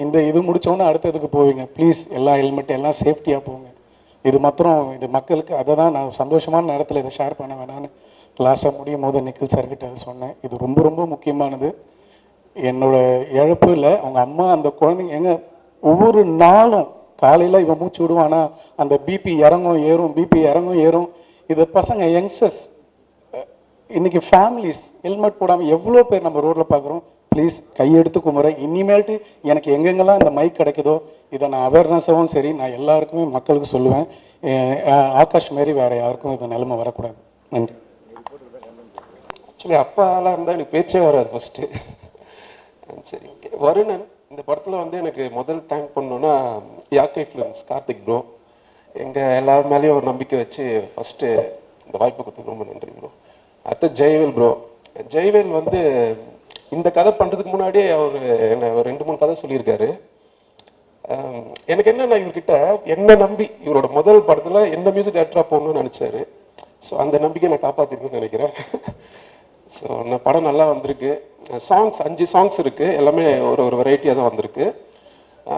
இந்த இது முடித்தோன்னே அடுத்ததுக்கு போவீங்க. ப்ளீஸ் எல்லாம் ஹெல்மெட், எல்லாம் சேஃப்டியாக போங்க. இது மக்களுக்கு, அதை தான் நான் சந்தோஷமான நேரத்தில் இதை ஷேர் பண்ண வேணான்னு லாஸ்ட்டாக முடியும் போது நிக்கில் சார்கிட்ட சொன்னேன். இது ரொம்ப முக்கியமானது. என்னோட இழப்பில் அவங்க அம்மா, அந்த குழந்தைங்க எங்க ஒவ்வொரு நாளும் காலையில் இவன் மூச்சு விடுவானா, அந்த பிபி இறங்கும் ஏறும். இது பசங்க யங்ஸ்டர்ஸ், இன்னைக்கு ஃபேமிலிஸ் ஹெல்மெட் போடாமல் எவ்வளோ பேர் நம்ம ரோட்டில் பார்க்குறோம். ப்ளீஸ் கையெடுத்து கும்பிட்றேன். இனிமேல்ட்டு எனக்கு எங்கெங்கெல்லாம் இந்த மைக் கிடைக்குதோ இதை நான் அவேர்னஸாகவும் சரி நான் எல்லாருக்குமே மக்களுக்கு சொல்லுவேன். ஆகாஷ் மாரி வேறு யாருக்கும் இந்த நிலைமை வரக்கூடாது. நன்றி. ஆக்சுவலி அப்பாலாம் இருந்தால் எனக்கு பேச்சே வராது ஃபஸ்ட்டு. சரி, ஓகே. வருணன் இந்த படத்தில் வந்து எனக்கு முதல் தேங்க் பண்ணோன்னா யாக்கை ஃபிலிம்ஸ் கார்த்திக் ப்ரோ எங்கள் எல்லார் மேலேயும் ஒரு நம்பிக்கை வச்சு ஃபஸ்ட்டு இந்த வாய்ப்பு கொடுத்தது ரொம்ப நன்றி ப்ரோ. அடுத்து ஜெயவேல் ப்ரோ. ஜெயவேல் வந்து இந்த கதை பண்ணுறதுக்கு முன்னாடியே அவர் என்ன ஒரு 2-3 கதை சொல்லியிருக்காரு. எனக்கு என்னன்னா இவர்கிட்ட என்ன நம்பி இவரோட முதல் படத்தில் என்ன மியூசிக் டேரக்டராக போகணும்னு நினச்சாரு. ஸோ அந்த நம்பிக்கை நான் காப்பாற்றிருக்கேன்னு நினைக்கிறேன். ஸோ படம் நல்லா வந்திருக்கு. சாங்ஸ் 5 சாங்ஸ் இருக்குது, எல்லாமே ஒரு வெரைட்டியாக தான் வந்திருக்கு.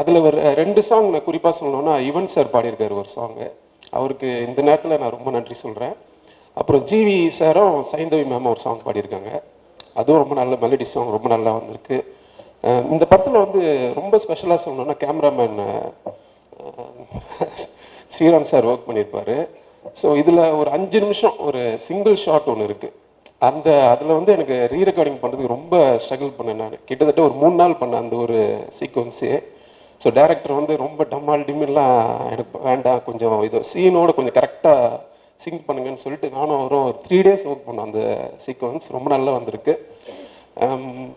அதில் ஒரு 2 சாங் நான் குறிப்பாக சொல்லணும்னா யுவன் சார் பாடியிருக்காரு ஒரு சாங்கு. அவருக்கு இந்த நேரத்தில் நான் ரொம்ப நன்றி சொல்கிறேன். அப்புறம் ஜிவி சாரும் சைந்தவி மேம் ஒரு சாங் பாடியிருக்காங்க, அதுவும் ரொம்ப நல்ல மெலடி சாங், ரொம்ப நல்லா வந்திருக்கு. இந்த படத்தில் வந்து ரொம்ப ஸ்பெஷலாக சொல்லணும்னா கேமராமேன் ஸ்ரீராம் சார் ஒர்க் பண்ணியிருப்பார். ஸோ இதில் ஒரு 5 நிமிஷம் ஒரு சிங்கிள் ஷாட் ஒன்று இருக்குது. அதில் வந்து எனக்கு ரீ ரெக்கார்டிங் பண்ணுறதுக்கு ரொம்ப ஸ்ட்ரகிள் பண்ணேன். நான் கிட்டத்தட்ட ஒரு 3 நாள் பண்ணேன் அந்த ஒரு சீக்வன்ஸே. ஸோ டேரக்டர் வந்து ரொம்ப டம்மால் டிம்மெல்லாம் எனக்கு வேண்டாம், கொஞ்சம் இது சீனோட கொஞ்சம் கரெக்டாக சிங்க் பண்ணுங்கன்னு சொல்லிட்டு நானும் ஒரு 3 டேஸ் ஒர்க் பண்ணேன் அந்த சீக்வன்ஸ். ரொம்ப நல்லா வந்திருக்கு.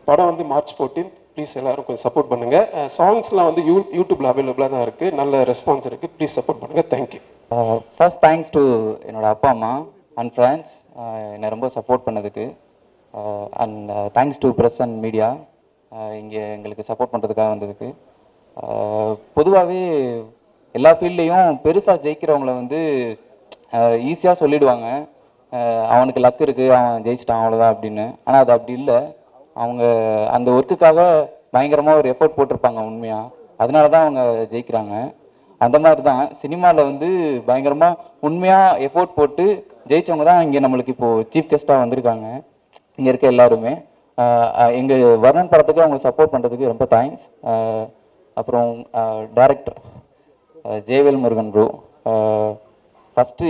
படம் வந்து March 14. ப்ளீஸ் எல்லோரும் கொஞ்சம் சப்போர்ட் பண்ணுங்கள். சாங்ஸ்லாம் வந்து யூடியூப்பில் அவைலபிளாக தான் இருக்குது, நல்ல ரெஸ்பான்ஸ் இருக்குது. ப்ளீஸ் சப்போர்ட் பண்ணுங்கள். தேங்க்யூ. ஃபர்ஸ்ட் தேங்க்ஸ் டு என்னோடய அப்பா அம்மா அண்ட் ஃப்ரெண்ட்ஸ் என்னை ரொம்ப சப்போர்ட் பண்ணதுக்கு. And thanks to press and media இங்கே எங்களுக்கு சப்போர்ட் பண்ணுறதுக்காக வந்ததுக்கு. பொதுவாகவே எல்லா ஃபீல்ட்லேயும் பெருசாக ஜெயிக்கிறவங்கள வந்து ஈஸியாக சொல்லிடுவாங்க, அவனுக்கு லக் இருக்குது, அவன் ஜெயிச்சிட்டான் அவ்வளோதான் அப்படின்னு. ஆனால் அது அப்படி இல்லை. அவங்க அந்த ஒர்க்குக்காக பயங்கரமாக ஒரு எஃபோர்ட் போட்டிருப்பாங்க உண்மையாக, அதனால தான் அவங்க ஜெயிக்கிறாங்க. அந்த மாதிரி தான் சினிமாவில் வந்து பயங்கரமாக உண்மையாக எஃபோர்ட் போட்டு ஜெயித்தவங்க தான் இங்கே நம்மளுக்கு இப்போது சீஃப் கெஸ்ட்டாக வந்திருக்காங்க. இங்கே இருக்க எல்லாருமே எங்கள் வர்ணன் படத்துக்கு அவங்க சப்போர்ட் பண்ணுறதுக்கு ரொம்ப தேங்க்ஸ். அப்புறம் director Jayavel Murugan bro, first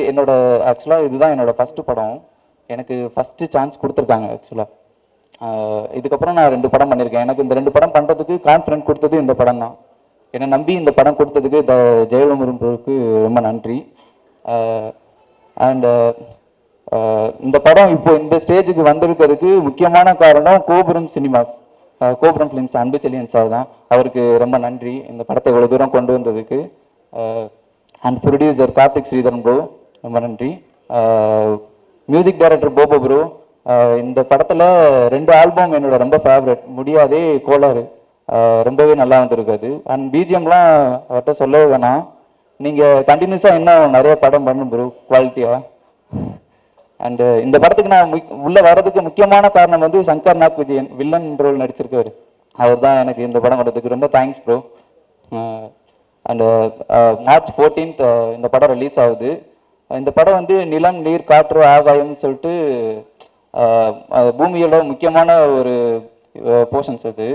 ஆக்சுவலாக இதுதான் என்னோடய ஃபஸ்ட்டு படம். எனக்கு ஃபஸ்ட்டு சான்ஸ் கொடுத்துருக்காங்க ஆக்சுவலாக. இதுக்கப்புறம் நான் 2 படம் பண்ணியிருக்கேன். எனக்கு இந்த 2 படம் பண்ணுறதுக்கு கான்ஃபிடென்ட் கொடுத்தது இந்த படம் தான். என்னை நம்பி இந்த படம் கொடுத்ததுக்கு ஜெயவேல் முருகன் ப்ரோவுக்கு ரொம்ப நன்றி. அண்டு இந்த படம் இப்போ இந்த ஸ்டேஜுக்கு வந்திருக்கிறதுக்கு முக்கியமான காரணம் கோபுரம் சினிமாஸ், கோபுரம் ஃபிலிம்ஸ் அன்பு செல்லியன் சார் தான். அவருக்கு ரொம்ப நன்றி இந்த படத்தை இவ்வளோ தூரம் கொண்டு வந்ததுக்கு. And producer Karthik Sridharan bro ரொம்ப நன்றி. மியூசிக் டைரக்டர் போபோ ப்ரோ, இந்த படத்தில் 2 ஆல்பம் என்னோட ரொம்ப ஃபேவரட், முடியாதே கோளாறு ரொம்பவே நல்லா வந்திருக்காது. அண்ட் பிஜிஎம்லாம் அவர்கிட்ட சொல்லவே வேணாம். நீங்கள் கண்டினியூஸாக இன்னும் நிறைய படம் பண்ணணும் ப்ரோ குவாலிட்டியாக. அண்டு இந்த படத்துக்கு நான் உள்ளே வர்றதுக்கு முக்கியமான காரணம் வந்து சங்கர் நாக் விஜயன் வில்லன் ரோல் நடிச்சிருக்காரு. அவர் தான் எனக்கு இந்த படம் கொடுத்ததுக்கு ரொம்ப தேங்க்ஸ் ப்ரோ. அண்டு March 14 இந்த படம் ரிலீஸ் ஆகுது. இந்த படம் வந்து நிலம் நீர் காற்று ஆகாயம்னு சொல்லிட்டு பூமியோட முக்கியமான ஒரு போர்ஷன்ஸ் அது.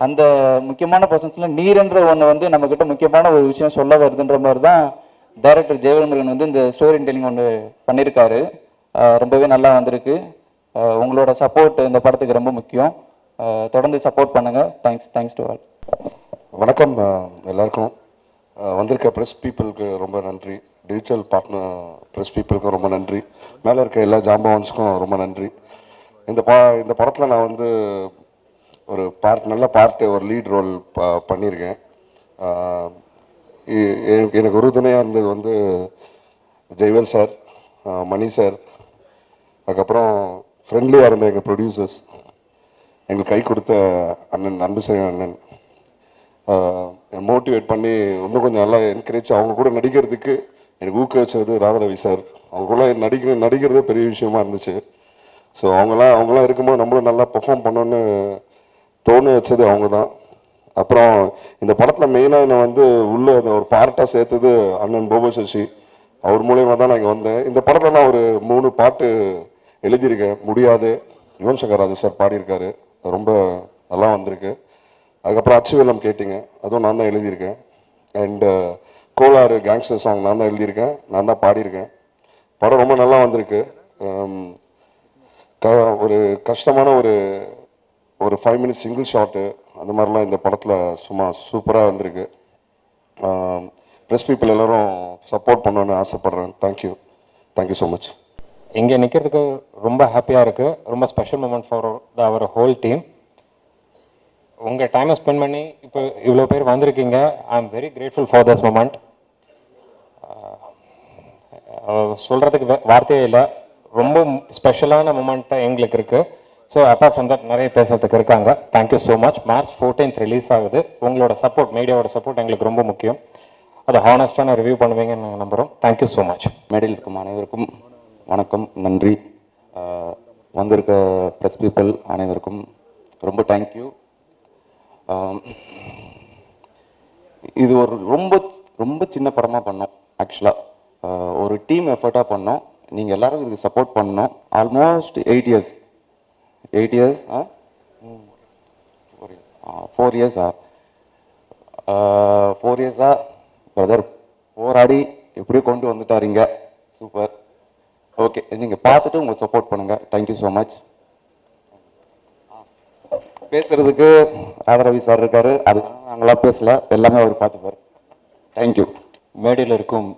அந்த முக்கியமான போர்ஷன்ஸில் நீர்ன்ற ஒன்று வந்து நம்மக்கிட்ட முக்கியமான ஒரு விஷயம் சொல்ல வருதுன்ற மாதிரி தான் டைரக்டர் ஜெயவேல் முருகன் வந்து இந்த ஸ்டோரி டெல்லிங் ஒன்று பண்ணியிருக்காரு. ரொம்பவே நல்லா வந்திருக்கு. உங்களோட சப்போர்ட் இந்த படத்துக்கு ரொம்ப முக்கியம். தொடர்ந்து சப்போர்ட் பண்ணுங்கள். Thanks to all. வணக்கம் எல்லாருக்கும். வந்திருக்க ப்ரெஸ் பீப்புளுக்கு ரொம்ப நன்றி. டிஜிட்டல் பார்ட்னர் ப்ரெஸ் பீப்புளுக்கும் ரொம்ப நன்றி. மேலே இருக்க எல்லா ஜாம்பவான்ஸுக்கும் ரொம்ப நன்றி. இந்த படத்தில் நான் வந்து ஒரு நல்ல பார்ட்டு, ஒரு லீட் ரோல் பண்ணியிருக்கேன். எனக்கு உறுதுணையாக இருந்தது வந்து ஜெயவேல் சார், மணி சார், அதுக்கப்புறம் ஃப்ரெண்ட்லியாக இருந்த எங்கள் ப்ரொடியூசர்ஸ், எங்களுக்கு கை கொடுத்த அண்ணன் அன்புசேகர் அண்ணன், மோட்டிவேட் பண்ணி இன்னும் கொஞ்சம் நல்லா என்கரேஜ், அவங்க கூட நடிக்கிறதுக்கு எனக்கு ஊக்குவிச்சது ராதாரவி சார். அவங்க கூட நடிக்கிறதே பெரிய விஷயமா இருந்துச்சு. ஸோ அவங்களாம் இருக்கும்போது நம்மளும் நல்லா பெர்ஃபார்ம் பண்ணணுன்னு தோணு வச்சது அவங்க தான். அப்புறம் இந்த படத்தில் மெயினாக என்னை வந்து உள்ள ஒரு பார்ட்டாக சேர்த்தது அண்ணன் போபோ சசி. அவர் மூலயமா தான் நான் இங்கே வந்தேன். இந்த படத்தில் நான் ஒரு 3 பாட்டு எழுதியிருக்கேன். முடியாது யுவன் சங்கர் ராஜா சார் பாடியிருக்காரு, ரொம்ப நல்லா வந்திருக்கு. அதுக்கப்புறம் அச்சுவெல்லம் கேட்டிங்க, அதுவும் நான் தான் எழுதியிருக்கேன். அண்டு கோளாறு கேங்ஸ்டர் சாங் நான் தான் எழுதியிருக்கேன், நான் தான் பாடியிருக்கேன். படம் ரொம்ப நல்லா வந்திருக்கு. ஒரு கஷ்டமான ஒரு 5 மினிட்ஸ் சிங்கிள் ஷாட்டு அந்த மாதிரிலாம் இந்த படத்தில் சும்மா சூப்பராக வந்திருக்கு. ப்ரெஸ் பீப்புள் எல்லோரும் சப்போர்ட் பண்ணணுன்னு ஆசைப்பட்றேன். Thank you so much. இங்கே நிற்கிறதுக்கு ரொம்ப ஹாப்பியாக இருக்குது. ரொம்ப special moment for our whole team. உங்கள் டைமை ஸ்பெண்ட் பண்ணி இப்போ இவ்வளோ பேர் வந்திருக்கீங்க. I am very grateful for this moment. சொல்கிறதுக்கு வார்த்தையே இல்லை. ரொம்ப ஸ்பெஷலான மூமெண்ட்டாக எங்களுக்கு இருக்குது. ஸோ அப்பார்ட் ஃப்ரம் தட் நிறைய பேசுறதுக்கு இருக்காங்க. Thank you so much. March 14th release ஆகுது. உங்களோட சப்போர்ட், மீடியாவோட சப்போர்ட் எங்களுக்கு ரொம்ப முக்கியம். அதை ஹானஸ்டான ரிவ்யூ பண்ணுவீங்கன்னு நாங்கள் நம்புகிறோம். Thank you so much. மேடையில் இருக்கும் அனைவருக்கும் வணக்கம், நன்றி. வந்திருக்க ப்ரெஸ் பீப்புள் அனைவருக்கும் ரொம்ப தேங்க்யூ. இது ஒரு ரொம்ப ரொம்ப சின்ன படமாக பண்ணோம். ஆக்சுவலாக ஒரு டீம் எஃபர்ட்டாக பண்ணோம். நீங்கள் எல்லாரும் இதுக்கு சப்போர்ட் பண்ணோம். ஆல்மோஸ்ட் 8 years 4 இயர்ஸா பிரதர் போராடி எப்படியோ கொண்டு வந்துட்டாருங்க. சூப்பர். ஓகே, நீங்கள் பார்த்துட்டு உங்களை சப்போர்ட் பண்ணுங்கள். Thank you so much. பேசுறதுக்கு ராதாரவி சார் இருக்காரு. அது நாங்களாம் பேசல, எல்லாமே அவர் பார்த்துப்பார். தேங்க்யூ. மேடையில் இருக்கும்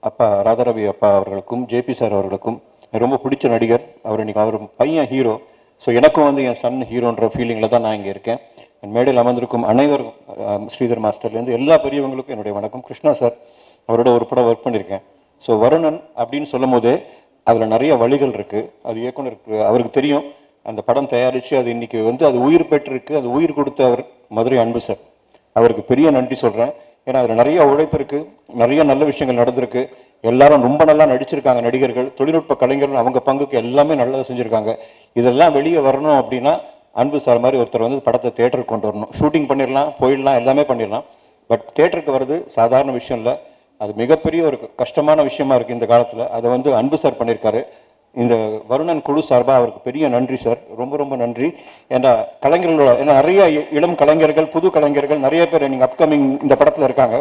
அப்பா ராதாரவி அப்பா அவர்களுக்கும் ஜேபி சார் அவர்களுக்கும் ரொம்ப பிடிச்ச நடிகர் அவர். இன்னைக்கு அவர் பையன் ஹீரோ. ஸோ எனக்கும் வந்து என் சன் ஹீரோன்ற ஃபீலிங்கில் தான் நான் இங்கே இருக்கேன். என் மேடையில் அமர்ந்திருக்கும் அனைவரும், ஸ்ரீதர் மாஸ்டர்லேருந்து எல்லா பெரியவங்களுக்கும் என்னுடைய வணக்கம். கிருஷ்ணா சார் அவரோட ஒரு படம் ஒர்க் பண்ணியிருக்கேன். ஸோ வருணன் அப்படின்னு சொல்லும் போதே அதில் நிறைய வழிகள் இருக்குது. அது இயக்குனருக்கு அவருக்கு தெரியும். அந்த படம் தயாரித்து அது இன்னைக்கு வந்து அது உயிர் பெற்றிருக்கு. அது உயிர் கொடுத்த அவர் மதுரை அன்பு சார், அவருக்கு பெரிய நன்றி சொல்கிறேன். ஏன்னா அதில் நிறைய உழைப்பு இருக்குது, நிறைய நல்ல விஷயங்கள் நடந்திருக்கு. எல்லாரும் ரொம்ப நல்லா நடிச்சிருக்காங்க. நடிகர்கள், தொழில்நுட்ப கலைஞர்கள் அவங்க பங்குக்கு எல்லாமே நல்லதாக செஞ்சுருக்காங்க. இதெல்லாம் வெளியே வரணும் அப்படின்னா அன்பு சார் மாதிரி ஒருத்தர் வந்து படத்தை தேட்டருக்கு கொண்டு வரணும். ஷூட்டிங் பண்ணிடலாம், போயிடலாம், எல்லாமே பண்ணிடலாம். பட் தேட்டருக்கு வர்றது சாதாரண விஷயம் இல்லை. அது மிகப்பெரிய ஒரு கஷ்டமான விஷயமா இருக்குது இந்த காலத்தில். அதை வந்து அன்பு சார் பண்ணியிருக்காரு. இந்த வருணன் குழு சார்பாக அவருக்கு பெரிய நன்றி சார். ரொம்ப ரொம்ப நன்றி. ஏன்னா கலைஞர்களோட, ஏன்னா நிறைய இளம் கலைஞர்கள், புது கலைஞர்கள் நிறைய பேர் நீங்கள் அப்கமிங் இந்த படத்தில் இருக்காங்க.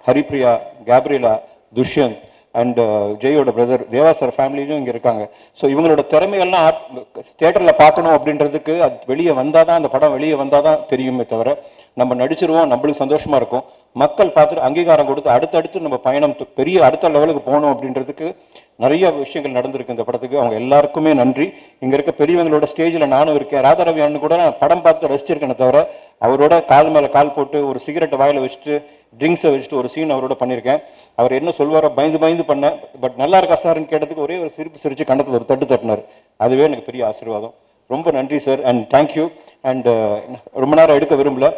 ஹரிப்ரியா, கேப்ரியலா, துஷ்யந்த் அண்ட் ஜெயோட பிரதர் தேவா சார் ஃபேமிலியும் இங்கே இருக்காங்க. ஸோ இவங்களோட திறமையெல்லாம் தியேட்டரில் பார்க்கணும் அப்படின்றதுக்கு அது வெளியே வந்தால் தான், அந்த படம் வெளியே வந்தால் தான் தெரியுமே தவிர நம்ம நடிச்சிருவோம், நம்மளுக்கு சந்தோஷமாக இருக்கும். மக்கள் பார்த்துட்டு அங்கீகாரம் கொடுத்து அடுத்தடுத்து நம்ம பயணம் பெரிய அடுத்த லெவலுக்கு போகணும் அப்படின்றதுக்கு நிறைய விஷயங்கள் நடந்திருக்கு இந்த படத்துக்கு. அவங்க எல்லாருக்குமே நன்றி. இங்கே இருக்க பெரியவங்களோட ஸ்டேஜில் நானும் இருக்கேன். ராதாரவி அண்ணு கூட நான் படம் பார்த்து ரசிச்சிருக்கேனே தவிர அவரோட கால் மேலே கால் போட்டு ஒரு சிகரெட்டை வாயில் வச்சுட்டு ட்ரிங்க்ஸை வச்சுட்டு ஒரு சீன் அவரோட பண்ணியிருக்கேன். அவர் என்ன சொல்வாரோ பயந்து பண்ணேன். பட் நல்லா இருக்கா சார்ன்னு கேட்டதுக்கு ஒரே ஒரு சிரிச்சு கண்டத்தில் ஒரு தட்டு தட்டினார். அதுவே எனக்கு பெரிய ஆசீர்வாதம். ரொம்ப நன்றி சார் அண்ட் தேங்க்யூ. அண்ட் ரொம்ப நேரம் எடுக்க விரும்பல.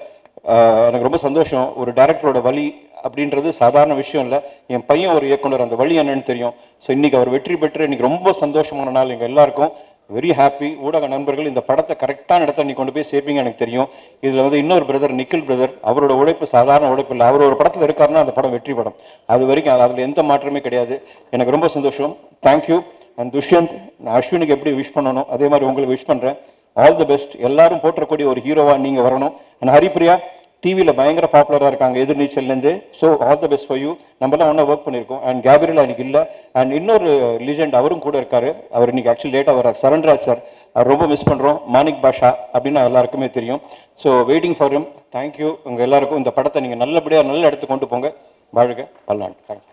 எனக்கு ரொம்ப சந்தோஷம். ஒரு டைரக்டரோட வழி அப்படின்றது சாதாரண விஷயம் இல்லை. என் பையன் ஒரு இயக்குனர், அந்த வழி என்னன்னு தெரியும். ஸோ இன்னைக்கு அவர் வெற்றி பெற்று இன்னைக்கு ரொம்ப சந்தோஷமான நாள் எங்கள் எல்லாருக்கும். Very happy. ஊடக நண்பர்கள் இந்த படத்தை கரெக்டான இடத்த நீ கொண்டு போய் சேர்ப்பீங்க எனக்கு தெரியும். இதில் வந்து இன்னொரு பிரதர் நிக்கில் பிரதர், அவரோட உழைப்பு சாதாரண உழைப்பு இல்லை. அவர் ஒரு படத்தில் இருக்காருன்னா அந்த படம் வெற்றி படம். அது வரைக்கும் அதில் எந்த மாற்றமே கிடையாது. எனக்கு ரொம்ப சந்தோஷம். தேங்க்யூ. அண்ட் துஷ்யந்த், நான் அஸ்வினுக்கு எப்படி விஷ் பண்ணணும் அதே மாதிரி உங்களுக்கு விஷ் பண்ணுறேன். All the best. எல்லாரும் போற்றக்கூடிய ஒரு ஹீரோவாக நீங்கள் வரணும். அண்ட் ஹரிப்ரியா டிவியில் பயங்கர பாப்புலராக இருக்காங்க எதிர்நீச்சல்லேருந்து. So all the best for you. நம்மளாம் ஒன்றா ஒர்க் பண்ணியிருக்கோம். அண்ட் கேப்ரியலா இன்னைக்கு இல்லை. அண்ட் இன்னொரு லீஜெண்ட் அவரும் கூட இருக்காரு. அவர் இன்னைக்கு ஆக்சுவலி லேட்டாக வர்றார், சரண்ராஜ் சார். அவர் ரொம்ப மிஸ் பண்ணுறோம். மாணிக் பாஷா அப்படின்னு எல்லாருக்குமே தெரியும். So waiting for him. Thank you. உங்கள் எல்லாருக்கும் இந்த படத்தை நீங்கள் நல்லபடியாக நல்ல இடத்துக்கு கொண்டு போங்க. வாழ்க பல்லாண்டு. தேங்க்யூ.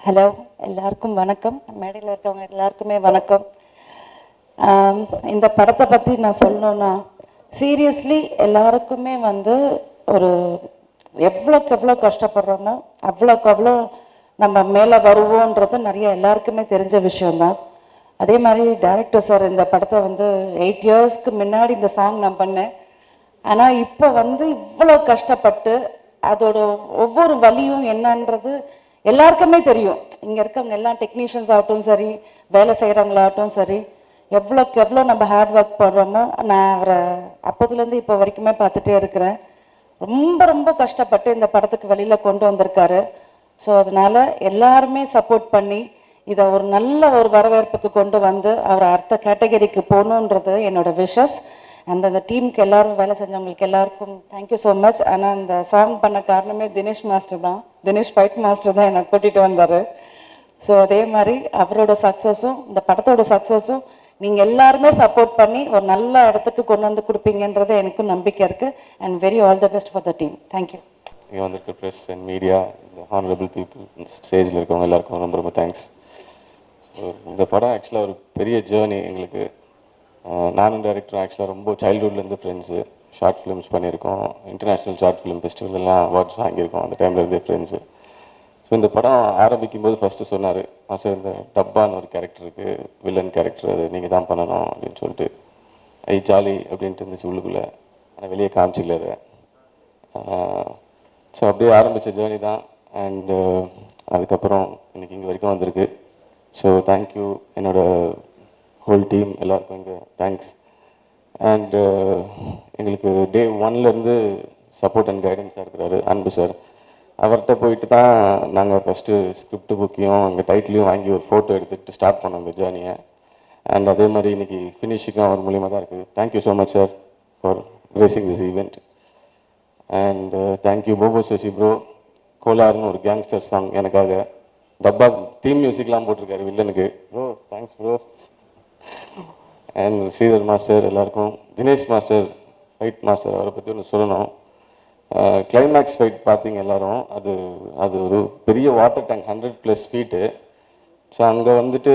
ஹலோ, எல்லாருக்கும் வணக்கம். மேடையில் இருக்கவங்க எல்லாருக்குமே வணக்கம். இந்த படத்தை பற்றி நான் சொல்லணுன்னா, சீரியஸ்லி எல்லாருக்குமே வந்து ஒரு எவ்வளோக்கு எவ்வளோ கஷ்டப்படுறோமோ அவ்வளோக்கு அவ்வளோ நம்ம மேலே வருவோன்றது நிறைய எல்லாருக்குமே தெரிஞ்ச விஷயம்தான். அதே மாதிரி டைரக்டர் சார் இந்த படத்தை வந்து 8 இயர்ஸ்க்கு முன்னாடி இந்த சாங் நான் பண்ணேன். ஆனால் இப்போ வந்து இவ்வளோ கஷ்டப்பட்டு அதோட ஒவ்வொரு வலியும் என்னன்றது எல்லாருக்குமே தெரியும். இங்கே இருக்கவங்க எல்லாம் டெக்னீஷியன்ஸ் ஆகட்டும் சரி, வேலை செய்கிறவங்களாகட்டும் சரி, எவ்வளோக்கு எவ்வளோ நம்ம ஹார்ட் ஒர்க் பண்ணுறோமோ. நான் அவரை அப்போதுலேருந்து இப்போ வரைக்குமே பார்த்துட்டே இருக்கிறேன். ரொம்ப ரொம்ப கஷ்டப்பட்டு இந்த படத்துக்கு வெளியில் கொண்டு வந்திருக்காரு. ஸோ அதனால் எல்லாருமே சப்போர்ட் பண்ணி இதை ஒரு நல்ல ஒரு வரவேற்புக்கு கொண்டு வந்து அவரை அடுத்த கேட்டகரிக்கு போகணுன்றது என்னோட விஷஸ். அந்த டீமுக்கு எல்லாரும் வேலை செஞ்சவங்களுக்கு எல்லாருக்கும் தேங்க்யூ ஸோ மச். ஆனால் இந்த சாங் பண்ண காரணமே தினேஷ் மாஸ்டர் தான். தினேஷ் ஃபைட் மாஸ்டர் தான் என்னை கூட்டிகிட்டு வந்தார். ஸோ அதே மாதிரி அவரோட சக்ஸஸும் இந்த படத்தோட சக்ஸஸும் நீங்கள் எல்லாருமே சப்போர்ட் பண்ணி ஒரு நல்ல இடத்துக்கு கொண்டு வந்து கொடுப்பீங்கன்றது எனக்கும் நம்பிக்கை இருக்குது. And very all the best for the team. Thank you. இங்கே வந்திருக்க ப்ரெஸ் அண்ட் மீடியா, இந்த ஹானரபிள் பீப்புள், ஸ்டேஜில் இருக்கவங்க எல்லாருக்கும் ரொம்ப ரொம்ப தேங்க்ஸ். ஸோ இந்த படம் ஆக்சுவலாக ஒரு பெரிய ஜேர்னி எங்களுக்கு. நானும் டைரக்டரும் ஆக்சுவலாக ரொம்ப சைல்ட்ஹுட்லேருந்து ஃப்ரெண்ட்ஸு. ஷார்ட் ஃபிலிம்ஸ் பண்ணியிருக்கோம், இன்டர்நேஷ்னல் ஷார்ட் ஃபிலிம் ஃபெஸ்டிவல்லாம் அவார்ட்ஸ் வாங்கியிருக்கோம் அந்த டைம்லேருந்தே ஃப்ரெண்ட்ஸு. ஸோ இந்த படம் ஆரம்பிக்கும் போது ஃபஸ்ட்டு சொன்னார், மாஸ்டர் இந்த டப்பான்னு ஒரு கேரக்டர் இருக்குது, வில்லன் கேரக்டர், அது நீங்கள் தான் பண்ணணும் அப்படின்னு சொல்லிட்டு. ஐ ஜாலி அப்படின்ட்டு இருந்துச்சு உள்ளுக்குள்ளே, ஆனால் வெளியே காமிச்சிக்கல அதை. ஸோ அப்படியே ஆரம்பித்த ஜேர்னி தான். அண்டு அதுக்கப்புறம் இன்னைக்கு இங்கே வரைக்கும் வந்திருக்கு. ஸோ தேங்க்யூ என்னோட ஹோல் டீம் எல்லாருக்கும் இங்கே தேங்க்ஸ். அண்டு எங்களுக்கு டே ஒன்லேருந்து சப்போர்ட் அண்ட் கைடன்ஸாக இருக்கிறாரு அன்பு சார். அவர்கிட்ட போயிட்டு தான் நாங்கள் ஃபஸ்ட்டு ஸ்கிரிப்ட் புக்கையும் எங்கள் டைட்டிலையும் வாங்கி ஒரு ஃபோட்டோ எடுத்துகிட்டு ஸ்டார்ட் பண்ணோம் இந்த ஜேர்னியை. அண்ட் அதே மாதிரி இன்னைக்கு ஃபினிஷிங்கும் அவர் மூலியமாக தான் இருக்குது. Thank you so much sir for gracing this event. And thank you Bobo Sasi bro. கோலார்னு ஒரு கேங்ஸ்டர் சாங் எனக்காக டப்பா தீம் மியூசிக்லாம் போட்டிருக்காரு வில்லனுக்கு. Bro thanks bro. And Sridhar master எல்லாருக்கும். தினேஷ் மாஸ்டர் ஃபைட் மாஸ்டர், அவரை பற்றி ஒன்று சொல்லணும். கிளைமேக்ஸ் ஃபைட் பார்த்தீங்க எல்லாரும், அது ஒரு பெரிய வாட்டர் டேங்க் 100+ ஃபீட்டு. ஸோ அங்கே வந்துட்டு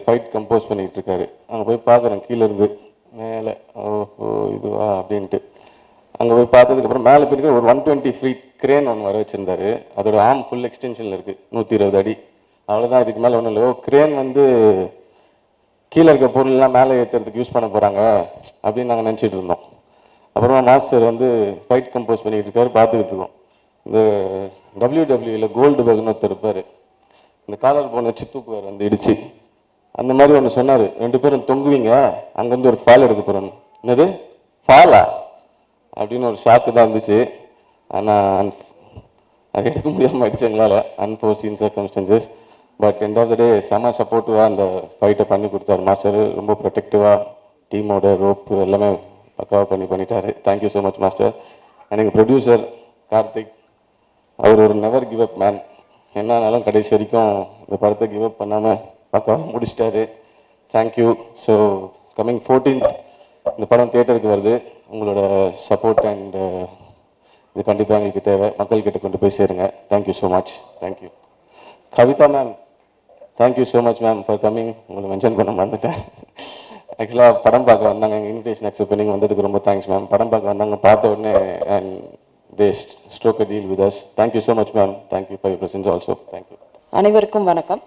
ஃபைட் கம்போஸ் பண்ணிகிட்டு இருக்காரு. அங்கே போய் பார்க்குறேன் கீழேருந்து மேலே, ஓஹோ இதுவா அப்படின்ட்டு. அங்கே போய் பார்த்ததுக்கப்புறம் மேலே போயிருக்க ஒரு 120 ஃபீட் கிரேன் ஒன்று வர வச்சுருந்தாரு. அதோட ஆர்ம் ஃபுல் எக்ஸ்டென்ஷனில் இருக்குது, 120 அடி. அவ்வளோதான், இதுக்கு மேலே ஒன்றும் இல்லை. கிரேன் வந்து கீழே இருக்க பொருள்லாம் மேலே ஏற்றுறதுக்கு யூஸ் பண்ண போகிறாங்க அப்படின்னு நாங்கள் நினச்சிட்டு இருந்தோம். அப்புறமா மாஸ்டர் வந்து ஃபைட் கம்போஸ் பண்ணிக்கிட்டு இருக்காரு, பார்த்துக்கிட்டு இருக்கோம். இந்த WWEல கோல்டு பர்க்னு ஒருத்தர் இருப்பார், இந்த காலர் போன் வச்சு தூக்குவார் வந்து இடிச்சு. அந்த மாதிரி ஒன்று சொன்னார், 2 பேரும் தொங்குவீங்க, அங்கேருந்து ஒரு ஃபால் எடுக்க போகிறோம். என்னது ஃபாலா அப்படின்னு ஒரு ஷாக்கு தான் இருந்துச்சு. ஆனால் அது எடுக்க முடியாமல் ஆயிடுச்சு எங்களால், unforeseen circumstances. But end of the day செம சப்போர்ட்டிவாக அந்த ஃபைட்டை பண்ணி கொடுத்தாரு மாஸ்டர். ரொம்ப ப்ரொடெக்டிவாக டீமோட ரோப்பு எல்லாமே பக்காவாக பண்ணிட்டாரு. Thank you so much master. And எங்கள் ப்ரொடியூசர் கார்த்திக், அவர் ஒரு நெவர் கிவ் அப் மேன். என்னானாலும் கடைசி வரைக்கும் இந்த படத்தை கிவ் அப் பண்ணாமல் பக்காவாக முடிச்சிட்டாரு. தேங்க்யூ. ஸோ கம்மிங் 14th இந்த படம் தியேட்டருக்கு வருது. உங்களோட சப்போர்ட் அண்ட் இது கண்டிப்பாக எங்களுக்கு தேவை. மக்கள்கிட்ட கொண்டு போய் சேருங்க. Thank you so much. Thank you. Kavitha ma'am, thank you so much ma'am for coming. உங்களை மென்ஷன் பண்ண மறந்துட்டேன். ஆக்சுவலாக படம் பார்க்க வந்தாங்க, எங்கள் இன்விடேஷன் அக்செப்ட் பண்ணி வந்ததுக்கு ரொம்ப தேங்க்ஸ் மேம். படம் பார்க்க வந்தாங்க, பார்த்த உடனே and they struck a deal with us. Thank you so much ma'am. Thank you for your presence also. Thank you. அனைவருக்கும் வணக்கம்.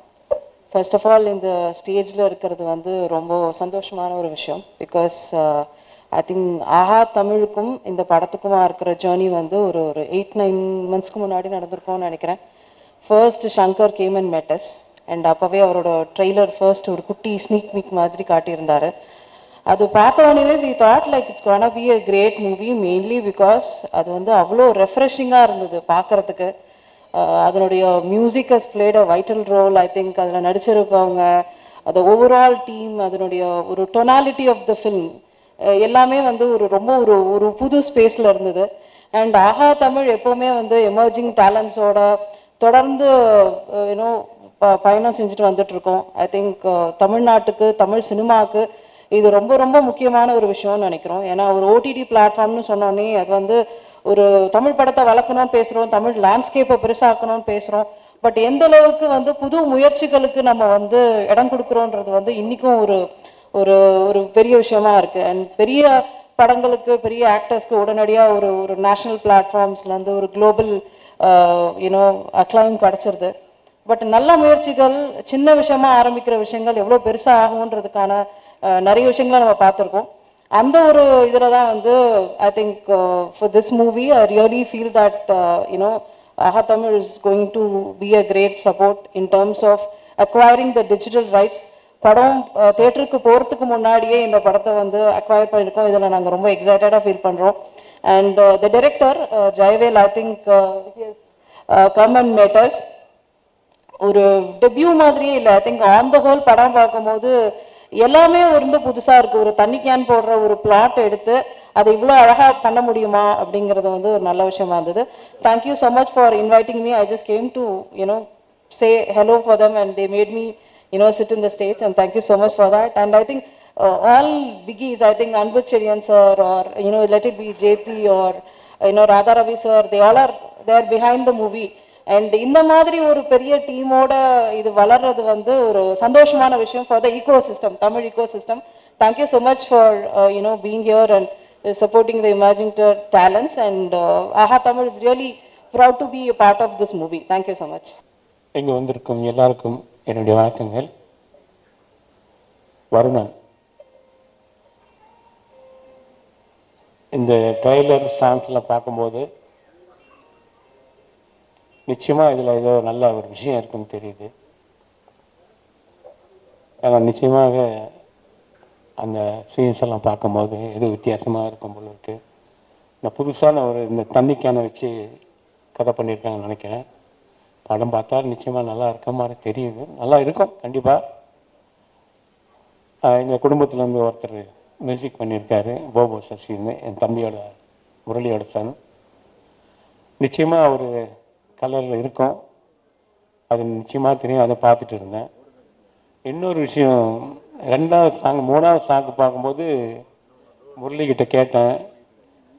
ஃபர்ஸ்ட் ஆஃப் ஆல் இந்த ஸ்டேஜில் இருக்கிறது வந்து ரொம்ப சந்தோஷமான ஒரு விஷயம். பிகாஸ் ஐ திங்க் ஆஹா தமிழுக்கும் இந்த படத்துக்குமா இருக்கிற ஜேர்னி வந்து ஒரு 8-9 monthsக்கு முன்னாடி நடந்திருக்கும்னு நினைக்கிறேன். First Shankar came and met us and அப்போவே அவரோட ட்ரெய்லர் ஃபர்ஸ்ட் ஒரு குட்டி ஸ்னீக் மீக் மாதிரி காட்டியிருந்தார். அது பார்த்த உடனே we thought like it's gonna be a great movie, mainly because அது வந்து அவ்வளோ ரெஃப்ரெஷிங்காக இருந்தது பார்க்குறதுக்கு. அதனுடைய music has played a vital role. I think அதில் நடிச்சிருக்கவங்க, அது ஓவரால் டீம், அதனுடைய ஒரு டொனாலிட்டி ஆஃப் த ஃபில்ம் எல்லாமே வந்து ரொம்ப ஒரு புது ஸ்பேஸில் இருந்தது. அண்ட் ஆஹா தமிழ் எப்போவுமே வந்து எமர்ஜிங் டேலண்ட்ஸோட தொடர்ந்து யூனோ பயணம் செஞ்சுட்டு வந்துட்டு இருக்கோம். ஐ திங்க் தமிழ்நாட்டுக்கு, தமிழ் சினிமாவுக்கு இது ரொம்ப ரொம்ப முக்கியமான ஒரு விஷயம்னு நினைக்கிறோம். ஏன்னா ஒரு OTT பிளாட்ஃபார்ம்னு சொன்னோன்னே அது வந்து ஒரு தமிழ் படத்தை வளர்க்கணும்னு பேசுகிறோம், தமிழ் லேண்ட்ஸ்கேப்பை பெருசாக்கணும்னு பேசுகிறோம். பட் எந்த அளவுக்கு வந்து புது முயற்சிகளுக்கு நம்ம வந்து இடம் கொடுக்குறோன்றது வந்து இன்றைக்கும் ஒரு ஒரு ஒரு பெரிய விஷயமா இருக்குது. அண்ட் பெரிய படங்களுக்கு, பெரிய ஆக்டர்ஸ்க்கு உடனடியாக ஒரு நேஷ்னல் பிளாட்ஃபார்ம்ஸ்லேருந்து ஒரு குளோபல் யூனோ அக்ளைம் கிடச்சிருது. பட் நல்ல முயற்சிகள், சின்ன விஷயமா ஆரம்பிக்கிற விஷயங்கள் எவ்வளோ பெருசாக ஆகுன்றதுக்கான நிறைய விஷயங்களை நம்ம பார்த்துருக்கோம். அந்த ஒரு இதில் தான் வந்து I think for this movie I really feel that you know ஆஹா Tamil is going to be a great support in terms of acquiring the digital rights. படம் தேட்டருக்கு போகிறதுக்கு முன்னாடியே இந்த படத்தை வந்து அக்வயர் பண்ணியிருக்கோம். இதில் நாங்கள் ரொம்ப எக்ஸைட்டடாக ஃபீல் பண்ணுறோம். And the director Jayavel, I think come and matters ஒரு டெபியூ மாதிரியே இல்லை. I think on the whole படம் பார்க்கும்போது எல்லாமே வந்து புதுசாக இருக்குது. ஒரு தண்ணி கேன் போடுற ஒரு பிளாட் எடுத்து அதை இவ்வளோ அழகாக பண்ண முடியுமா அப்படிங்கிறது வந்து ஒரு நல்ல விஷயமா இருந்தது. Thank you so much for inviting me. I just came to you know say hello for them and they made me sit in the stage, and thank you so much for that. And I think all biggies, I think Anbu Cheriyan sir, or let it be JP, or Radha Ravi sir, they all are there behind the movie. And இந்த மாதிரி ஒரு பெரிய டீமோட இது வளர்றது வந்து ஒரு சந்தோஷமான விஷயம் for the ecosystem, Tamil ecosystem. Thank you so much for being here and supporting the emerging talents, and AHA Tamil is really proud to be a part of this movie. Thank you so much. இங்கே வந்திருக்கும் எல்லாருக்கும் என்னுடைய வணக்கங்கள். வருணன், இந்த trailer சாங்ஸ்லாம் பார்க்கும்போது நிச்சயமாக இதில் ஏதோ நல்ல ஒரு விஷயம் இருக்குன்னு தெரியுது. ஏன்னா நிச்சயமாக அந்த சீன்ஸ் எல்லாம் பார்க்கும்போது ஏதோ வித்தியாசமாக இருக்கும் போல இருக்குது. இந்த புதுசான இந்த தண்ணி கேனை வச்சு கதை பண்ணியிருக்காங்கன்னு நினைக்கிறேன். படம் பார்த்தா நிச்சயமாக நல்லா இருக்க மாதிரி தெரியுது. நல்லா இருக்கும் கண்டிப்பாக. எங்கள் குடும்பத்துலேருந்து ஒருத்தர் மியூசிக் பண்ணியிருக்காரு, போபோ சசின்னு, என் தம்பியோட முரளியோட சன். நிச்சயமாக ஒரு கலரில் இருக்கும், அது நிச்சயமாக தெரியும். அதை பார்த்துட்டு இருந்தேன். இன்னொரு விஷயம், 2வது சாங் 3வது சாங்கு பார்க்கும்போது முரளிக்கிட்ட கேட்டேன்,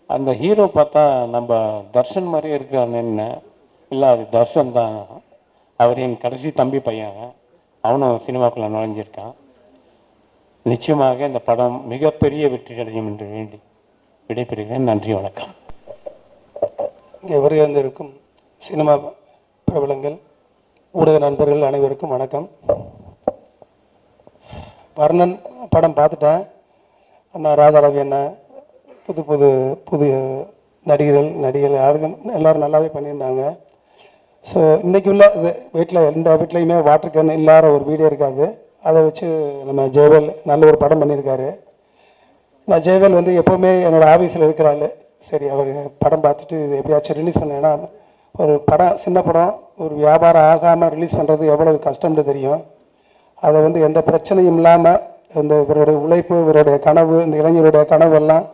அந்த ஹீரோ பார்த்தா நம்ம தர்ஷன் மாதிரியே இருக்கான்னு. இல்லை, அது தர்ஷன் தான். அவர் என் கடைசி தம்பி பையன், அவனும் சினிமாக்குள்ளே நுழைஞ்சிருக்கான். நிச்சயமாக இந்த படம் மிகப்பெரிய வெற்றி அடையும் என்று வேண்டி விடைபெறுகிறேன். நன்றி, வணக்கம். இங்கே வருகை வந்திருக்கும் சினிமா பிரபலங்கள், ஊடக நண்பர்கள் அனைவருக்கும் வணக்கம். வர்ணன் படம் பார்த்துட்டேன். அண்ணா ராதாரவி அண்ணா, புது நடிகர்கள் யாருக்கும் எல்லோரும் நல்லாவே பண்ணியிருந்தாங்க. ஸோ இன்றைக்கி உள்ள வீட்டில் எந்த வீட்லேயுமே வாட்டர் கேன் இல்லாத ஒரு வீடியோ இருக்காது. அதை வச்சு நம்ம ஜெயவேல் நல்ல ஒரு படம் பண்ணியிருக்காரு. நான் ஜெயவேல் எப்போவுமே என்னோடய ஆஃபீஸில் இருக்கிறாள். சரி, அவர் படம் பார்த்துட்டு இது எப்படியாச்சும் ரிலீஸ் பண்ணேன்னா, ஒரு படம் சின்ன படம் ஒரு வியாபாரம் ஆகாமல் ரிலீஸ் பண்ணுறது எவ்வளவு கஷ்டம்னு தெரியும். அதை எந்த பிரச்சனையும் இல்லாமல் இவருடைய உழைப்பு, இவருடைய கனவு, இந்த இளைஞருடைய கனவு எல்லாம்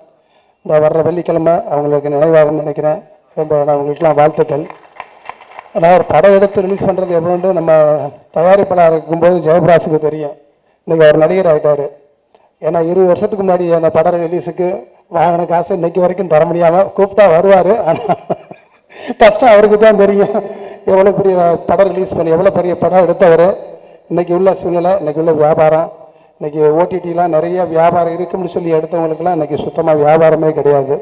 இந்த வர்ற வெள்ளிக்கிழமை அவங்களுக்கு நினைவாகும்னு நினைக்கிறேன். ரொம்ப அவங்களுக்கெல்லாம் வாழ்த்துக்கள். ஆனால் ஒரு படம் எடுத்து ரிலீஸ் பண்ணுறது எவ்வளோன்னு நம்ம தயாரிப்பாளர் இருக்கும்போது ஜெயபிராஸுக்கு தெரியும். இன்றைக்கி அவர் நடிகர் ஆகிட்டார். ஏன்னா 20 வருஷத்துக்கு முன்னாடி அந்த படம் ரிலீஸுக்கு வாங்கின காசு இன்றைக்கி வரைக்கும் தர முடியாமல் கூப்பிட்டா வருவார். ஆனால் கஷ்டம் அவருக்கு தான் தெரியும். எவ்வளோ பெரிய படம் ரிலீஸ் பண்ணி எவ்வளோ பெரிய படம் எடுத்தவர். இன்றைக்கி உள்ள சூழ்நிலை, இன்றைக்கி உள்ள வியாபாரம், இன்றைக்கி ஓடிடிலாம் நிறைய வியாபாரம் இருக்குன்னு சொல்லி எடுத்தவங்களுக்கெல்லாம் இன்றைக்கி சுத்தமாக வியாபாரமே கிடையாது.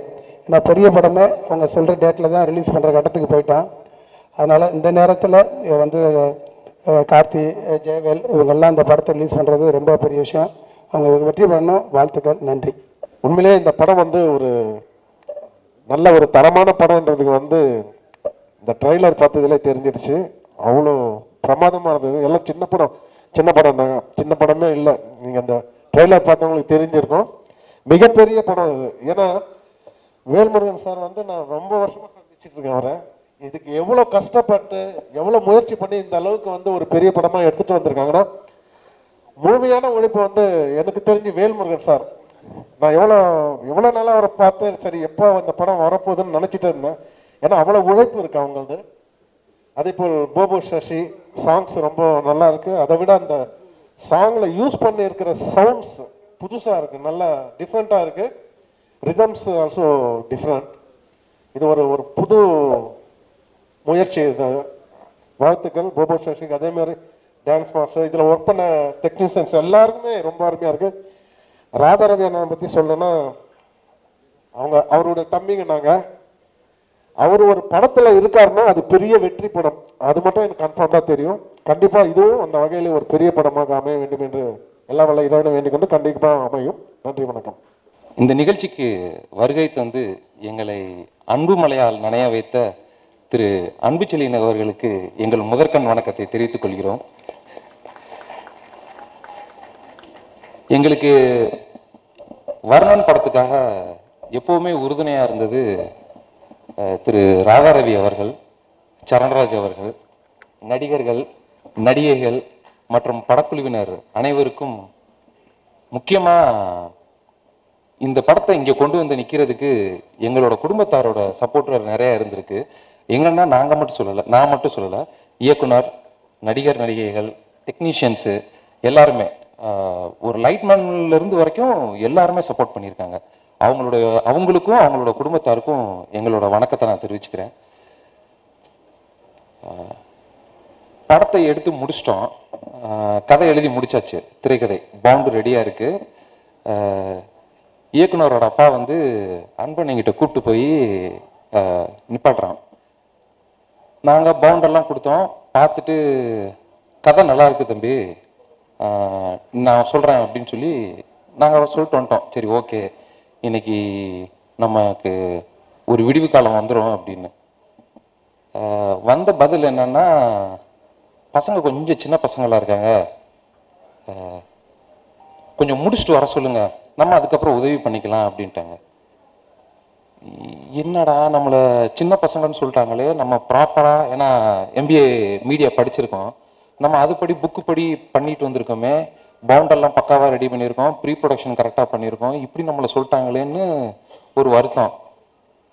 ஏன்னா பெரிய படமே அவங்க சொல்கிற டேட்டில் தான் ரிலீஸ் பண்ணுற கட்டத்துக்கு போயிட்டான். அதனால் இந்த நேரத்தில் கார்த்தி, ஜெயவேல் இவங்கெல்லாம் இந்த படத்தை ரிலீஸ் பண்ணுறது ரொம்ப பெரிய விஷயம். அவங்க வெற்றி பண்ணணும். வாழ்த்துக்கள். நன்றி. உண்மையிலே இந்த படம் ஒரு நல்ல ஒரு தரமான படம்ன்றதுக்கு இந்த ட்ரெய்லர் பார்த்ததுலே தெரிஞ்சிடுச்சு. அவ்வளோ பிரமாதமாக இருந்தது. எல்லாம் சின்ன படமே இல்லை. நீங்கள் அந்த ட்ரெய்லர் பார்த்தவங்களுக்கு தெரிஞ்சிருக்கும். மிகப்பெரிய படம் இது. ஏன்னா வேல்முருகன் சார் நான் ரொம்ப வருஷமாக சந்திச்சுட்டு இருக்கேன் அவரை. இதுக்கு எவ்வளோ கஷ்டப்பட்டு எவ்வளோ முயற்சி பண்ணி இந்த அளவுக்கு ஒரு பெரிய படமாக எடுத்துகிட்டு வந்திருக்காங்கன்னா, முழுமையான உழைப்பு எனக்கு தெரிஞ்சு வேல்முருகன் சார். நான் எவ்வளோ நாளாக அவரை பார்த்து சரி எப்போ அந்த படம் வரப்போகுதுன்னு நினச்சிட்டு இருந்தேன். ஏன்னா அவ்வளோ உழைப்பு இருக்கு அவங்களது. அதே போல் போபோ சசி சாங்ஸ் ரொம்ப நல்லா இருக்கு. அதை விட அந்த சாங்கில் யூஸ் பண்ணி இருக்கிற சவுண்ட்ஸ் புதுசாக இருக்குது, நல்லா டிஃப்ரெண்ட்டாக இருக்குது. Rhythms also different. இது ஒரு புது முயற்சி. இது வாழ்த்துக்கள் போபோ சசிக்கு. அதே மாதிரி டான்ஸ் மாஸ்டர், இதில் ஒர்க் பண்ண டெக்னீஷியன்ஸ் எல்லாருக்குமே ரொம்ப அருமையாக இருக்குது. ராதாரவி அண்ணனை பற்றி சொல்லணும்னா, அவருடைய தம்பிங்க நாங்கள். அவர் ஒரு படத்தில் இருக்காருன்னா அது பெரிய வெற்றி படம், அது மட்டும் எனக்கு கன்ஃபார்மாக தெரியும். கண்டிப்பாக இதுவும் அந்த வகையில் ஒரு பெரிய படமாக அமைய வேண்டும் என்று எல்லா வல்ல இறைவனை வேண்டிக் கொண்டு கண்டிப்பாக அமையும். நன்றி, வணக்கம். இந்த நிகழ்ச்சிக்கு வருகை தந்து எங்களை அன்பு மலையால் நனைய வைத்த திரு அன்புச்செழியன் அவர்களுக்கு எங்கள் முதற்கண் வணக்கத்தை தெரிவித்துக் கொள்கிறோம். எங்களுக்கு வர்ணன் படத்துக்காக எப்பவுமே உறுதுணையாக இருந்தது திரு ராதாரவி அவர்கள், சரண்ராஜ் அவர்கள், நடிகர்கள், நடிகைகள் மற்றும் படக்குழுவினர் அனைவருக்கும் முக்கியமாக இந்த படத்தை இங்கே கொண்டு வந்து நிற்கிறதுக்கு எங்களோட குடும்பத்தாரோட சப்போர்ட்டர் நிறையா இருந்திருக்கு. எங்கன்னா நான் மட்டும் சொல்லலை, இயக்குனர், நடிகர், நடிகைகள், டெக்னீஷியன்ஸு எல்லாருமே ஒரு லைட்மேன்லேருந்து வரைக்கும் எல்லாருமே சப்போர்ட் பண்ணியிருக்காங்க. அவங்களுக்கும் அவங்களோட குடும்பத்தாருக்கும் எங்களோட வணக்கத்தை நான் தெரிவிச்சுக்கிறேன். படத்தை எடுத்து முடிச்சிட்டோம், கதை எழுதி முடிச்சாச்சு, திரைக்கதை பவுண்டு ரெடியாக இருக்குது. இயக்குனரோட அப்பா வந்து அன்பன் எங்கிட்ட கூப்பிட்டு போய் நிப்பாட்டுறான். நாங்கள் பவுண்டெல்லாம் கொடுத்தோம், பார்த்துட்டு கதை நல்லா இருக்கு தம்பி, நான் சொல்கிறேன் அப்படின்னு சொல்லி நாங்கள் சொல்லிட்டு வந்துட்டோம். சரி ஓகே, இன்னைக்கு நமக்கு ஒரு விடிவு காலம் வந்துடும் அப்படின்னு. வந்த பதில் என்னன்னா, பசங்க கொஞ்சம் சின்ன பசங்களாக இருக்காங்க, கொஞ்சம் முடிச்சுட்டு வர சொல்லுங்க, நம்ம அதுக்கப்புறம் உதவி பண்ணிக்கலாம் அப்படின்ட்டாங்க. என்னடா நம்மளை சின்ன பசங்கன்னு சொல்லிட்டாங்களே, நம்ம ப்ராப்பராக, ஏன்னா MBA மீடியா படிச்சிருக்கோம், நம்ம அதுபடி புக்கு படி பண்ணிட்டு வந்திருக்கோமே, பவுண்டெல்லாம் பக்காவாக ரெடி பண்ணியிருக்கோம், ப்ரீ ப்ரொடக்ஷன் கரெக்டாக பண்ணியிருக்கோம், இப்படி நம்மளை சொல்லிட்டாங்களேன்னு ஒரு வருத்தம்.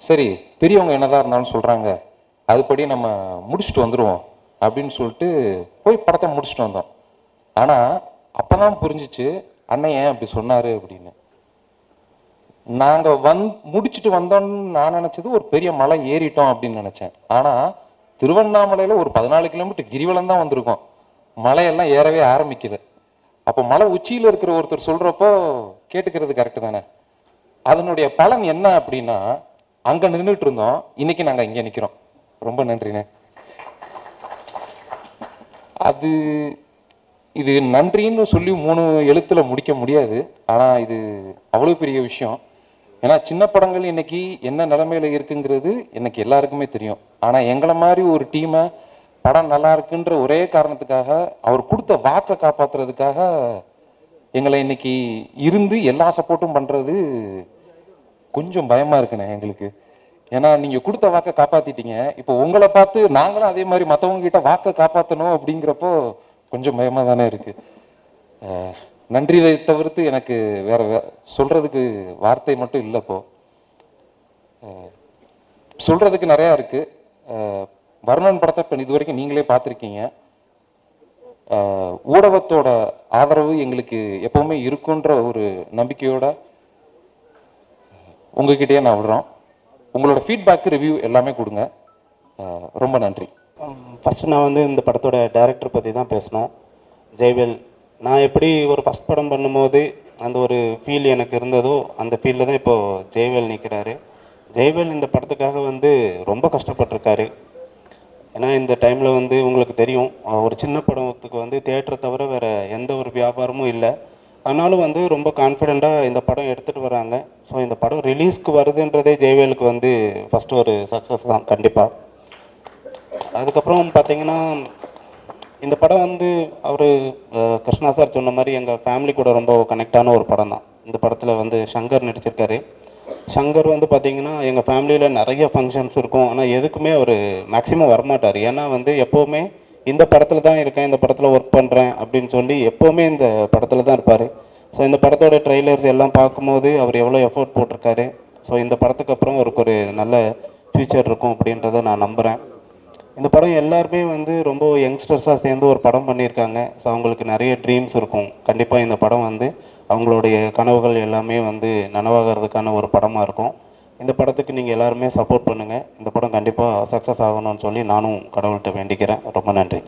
சரி, பெரியவங்க என்னதான் இருந்தாலும் சொல்கிறாங்க, அதுபடி நம்ம முடிச்சுட்டு வந்துடுவோம் அப்படின்னு சொல்லிட்டு போய் படத்தை முடிச்சுட்டு வந்தோம். ஆனால் அப்போ தான் புரிஞ்சிச்சு அண்ணன் ஏன் அப்படி சொன்னார் அப்படின்னு. நாங்கள் முடிச்சுட்டு வந்தோம்னு நான் நினச்சது ஒரு பெரிய மலை ஏறிட்டோம் அப்படின்னு நினச்சேன். ஆனால் திருவண்ணாமலையில் ஒரு 14 கிலோமீட்டர் கிரிவலம் தான் வந்திருக்கோம், மலையெல்லாம் ஏறவே ஆரம்பிக்கல. அப்போ மலை உச்சியில் இருக்கிற ஒருத்தர் சொல்கிறப்போ கேட்டுக்கிறது கரெக்டு தானே. அதனுடைய பலன் என்ன அப்படின்னா, அங்கே நின்றுட்டு இருந்தோம், இன்னைக்கு நாங்கள் இங்கே நிற்கிறோம். ரொம்ப நன்றிண்ணே. இது நன்றின்னு சொல்லி 3 எழுத்துல முடிக்க முடியாது. ஆனால் இது அவ்வளோ பெரிய விஷயம். ஏன்னா சின்ன படங்கள் இன்னைக்கு என்ன நிலைமையில இருக்குங்கிறது எனக்கு எல்லாருக்குமே தெரியும். ஆனால் எங்களை மாதிரி ஒரு டீமை படம் நல்லா இருக்குன்ற ஒரே காரணத்துக்காக, அவர் கொடுத்த வாக்கை காப்பாற்றுறதுக்காக எங்களை இன்னைக்கு இருந்து எல்லா சப்போர்ட்டும் பண்ணுறது கொஞ்சம் பயமாக இருக்குண்ணே எங்களுக்கு. ஏன்னா நீங்கள் கொடுத்த வாக்கை காப்பாற்றிட்டீங்க, இப்போ உங்களை பார்த்து நாங்களும் அதே மாதிரி மற்றவங்க கிட்ட வாக்கை காப்பாற்றணும் அப்படிங்கிறப்போ கொஞ்சம் பயமாக தானே இருக்குது. நன்றி தவிர்த்து எனக்கு வேற சொல்கிறதுக்கு வார்த்தை மட்டும் இல்லை. இப்போ சொல்கிறதுக்கு நிறையா இருக்குது. வருணன் படத்தை இப்போ இது வரைக்கும் நீங்களே பார்த்துருக்கீங்க. ஊடகத்தோட ஆதரவு எங்களுக்கு எப்பவுமே இருக்குன்ற ஒரு நம்பிக்கையோட உங்ககிட்டயே நான் விடுறோம். உங்களோட ஃபீட்பேக், ரிவ்யூ எல்லாமே கொடுங்க. ரொம்ப நன்றி. ஃபஸ்ட்டு நான் வந்து இந்த படத்தோட டைரக்டர் பற்றி தான் பேசணும். ஜெய்வேல். நான் எப்படி ஒரு ஃபஸ்ட் படம் பண்ணும்போது அந்த ஒரு ஃபீல் எனக்கு இருந்ததோ, அந்த ஃபீல்டில் தான் இப்போது ஜெய்வேல் நிற்கிறாரு. ஜெய்வேல் இந்த படத்துக்காக வந்து ரொம்ப கஷ்டப்பட்டிருக்காரு. ஏன்னா இந்த டைமில் வந்து உங்களுக்கு தெரியும், ஒரு சின்ன படத்துக்கு வந்து தியேட்டரை தவிர வேறு எந்த ஒரு வியாபாரமும் இல்லை. ஆனாலும் வந்து ரொம்ப கான்ஃபிடெண்ட்டாக இந்த படம் எடுத்துகிட்டு வராங்க. ஸோ இந்த படம் ரிலீஸ்க்கு வருதுன்றதே ஜெய்வேலுக்கு வந்து ஃபஸ்ட்டு ஒரு சக்ஸஸ் தான் கண்டிப்பாக. அதுக்கப்புறம் பார்த்திங்கன்னா இந்த படம் வந்து அவர் கிருஷ்ணா சார் சொன்ன மாதிரி எங்கள் ஃபேமிலி கூட ரொம்ப கனெக்டான ஒரு படம் தான். இந்த படத்தில் வந்து சங்கர் நடிச்சிருக்காரு. சங்கர் வந்து பார்த்திங்கன்னா எங்கள் ஃபேமிலியில் நிறைய ஃபங்க்ஷன்ஸ் இருக்கும், ஆனால் எதுக்குமே அவர் மேக்ஸிமம் வரமாட்டார். ஏன்னா வந்து எப்போவுமே இந்த படத்தில் தான் இருக்கேன், இந்த படத்தில் ஒர்க் பண்ணுறேன் அப்படின்னு சொல்லி எப்போவுமே இந்த படத்தில் தான் இருப்பார். ஸோ இந்த படத்தோட ட்ரெய்லர்ஸ் எல்லாம் பார்க்கும்போது அவர் எவ்வளோ எஃபோர்ட் போட்டிருக்காரு. ஸோ இந்த படத்துக்கு அப்புறம் அவருக்கு ஒரு நல்ல ஃப்யூச்சர் இருக்கும் அப்படின்றத நான் நம்புகிறேன். இந்த படம் எல்லாருமே வந்து ரொம்ப யங்ஸ்டர்ஸாக சேர்ந்து ஒரு படம் பண்ணியிருக்காங்க. ஸோ அவங்களுக்கு நிறைய ட்ரீம்ஸ் இருக்கும். கண்டிப்பாக இந்த படம் வந்து அவங்களுடைய கனவுகள் எல்லாமே வந்து நனவாகிறதுக்கான ஒரு படமாக இருக்கும். இந்த படத்துக்கு நீங்கள் எல்லாருமே சப்போர்ட் பண்ணுங்கள். இந்த படம் கண்டிப்பாக சக்ஸஸ் ஆகணும்னு சொல்லி நானும் கடவுள்கிட்ட வேண்டிக்கிறேன். ரொம்ப நன்றி.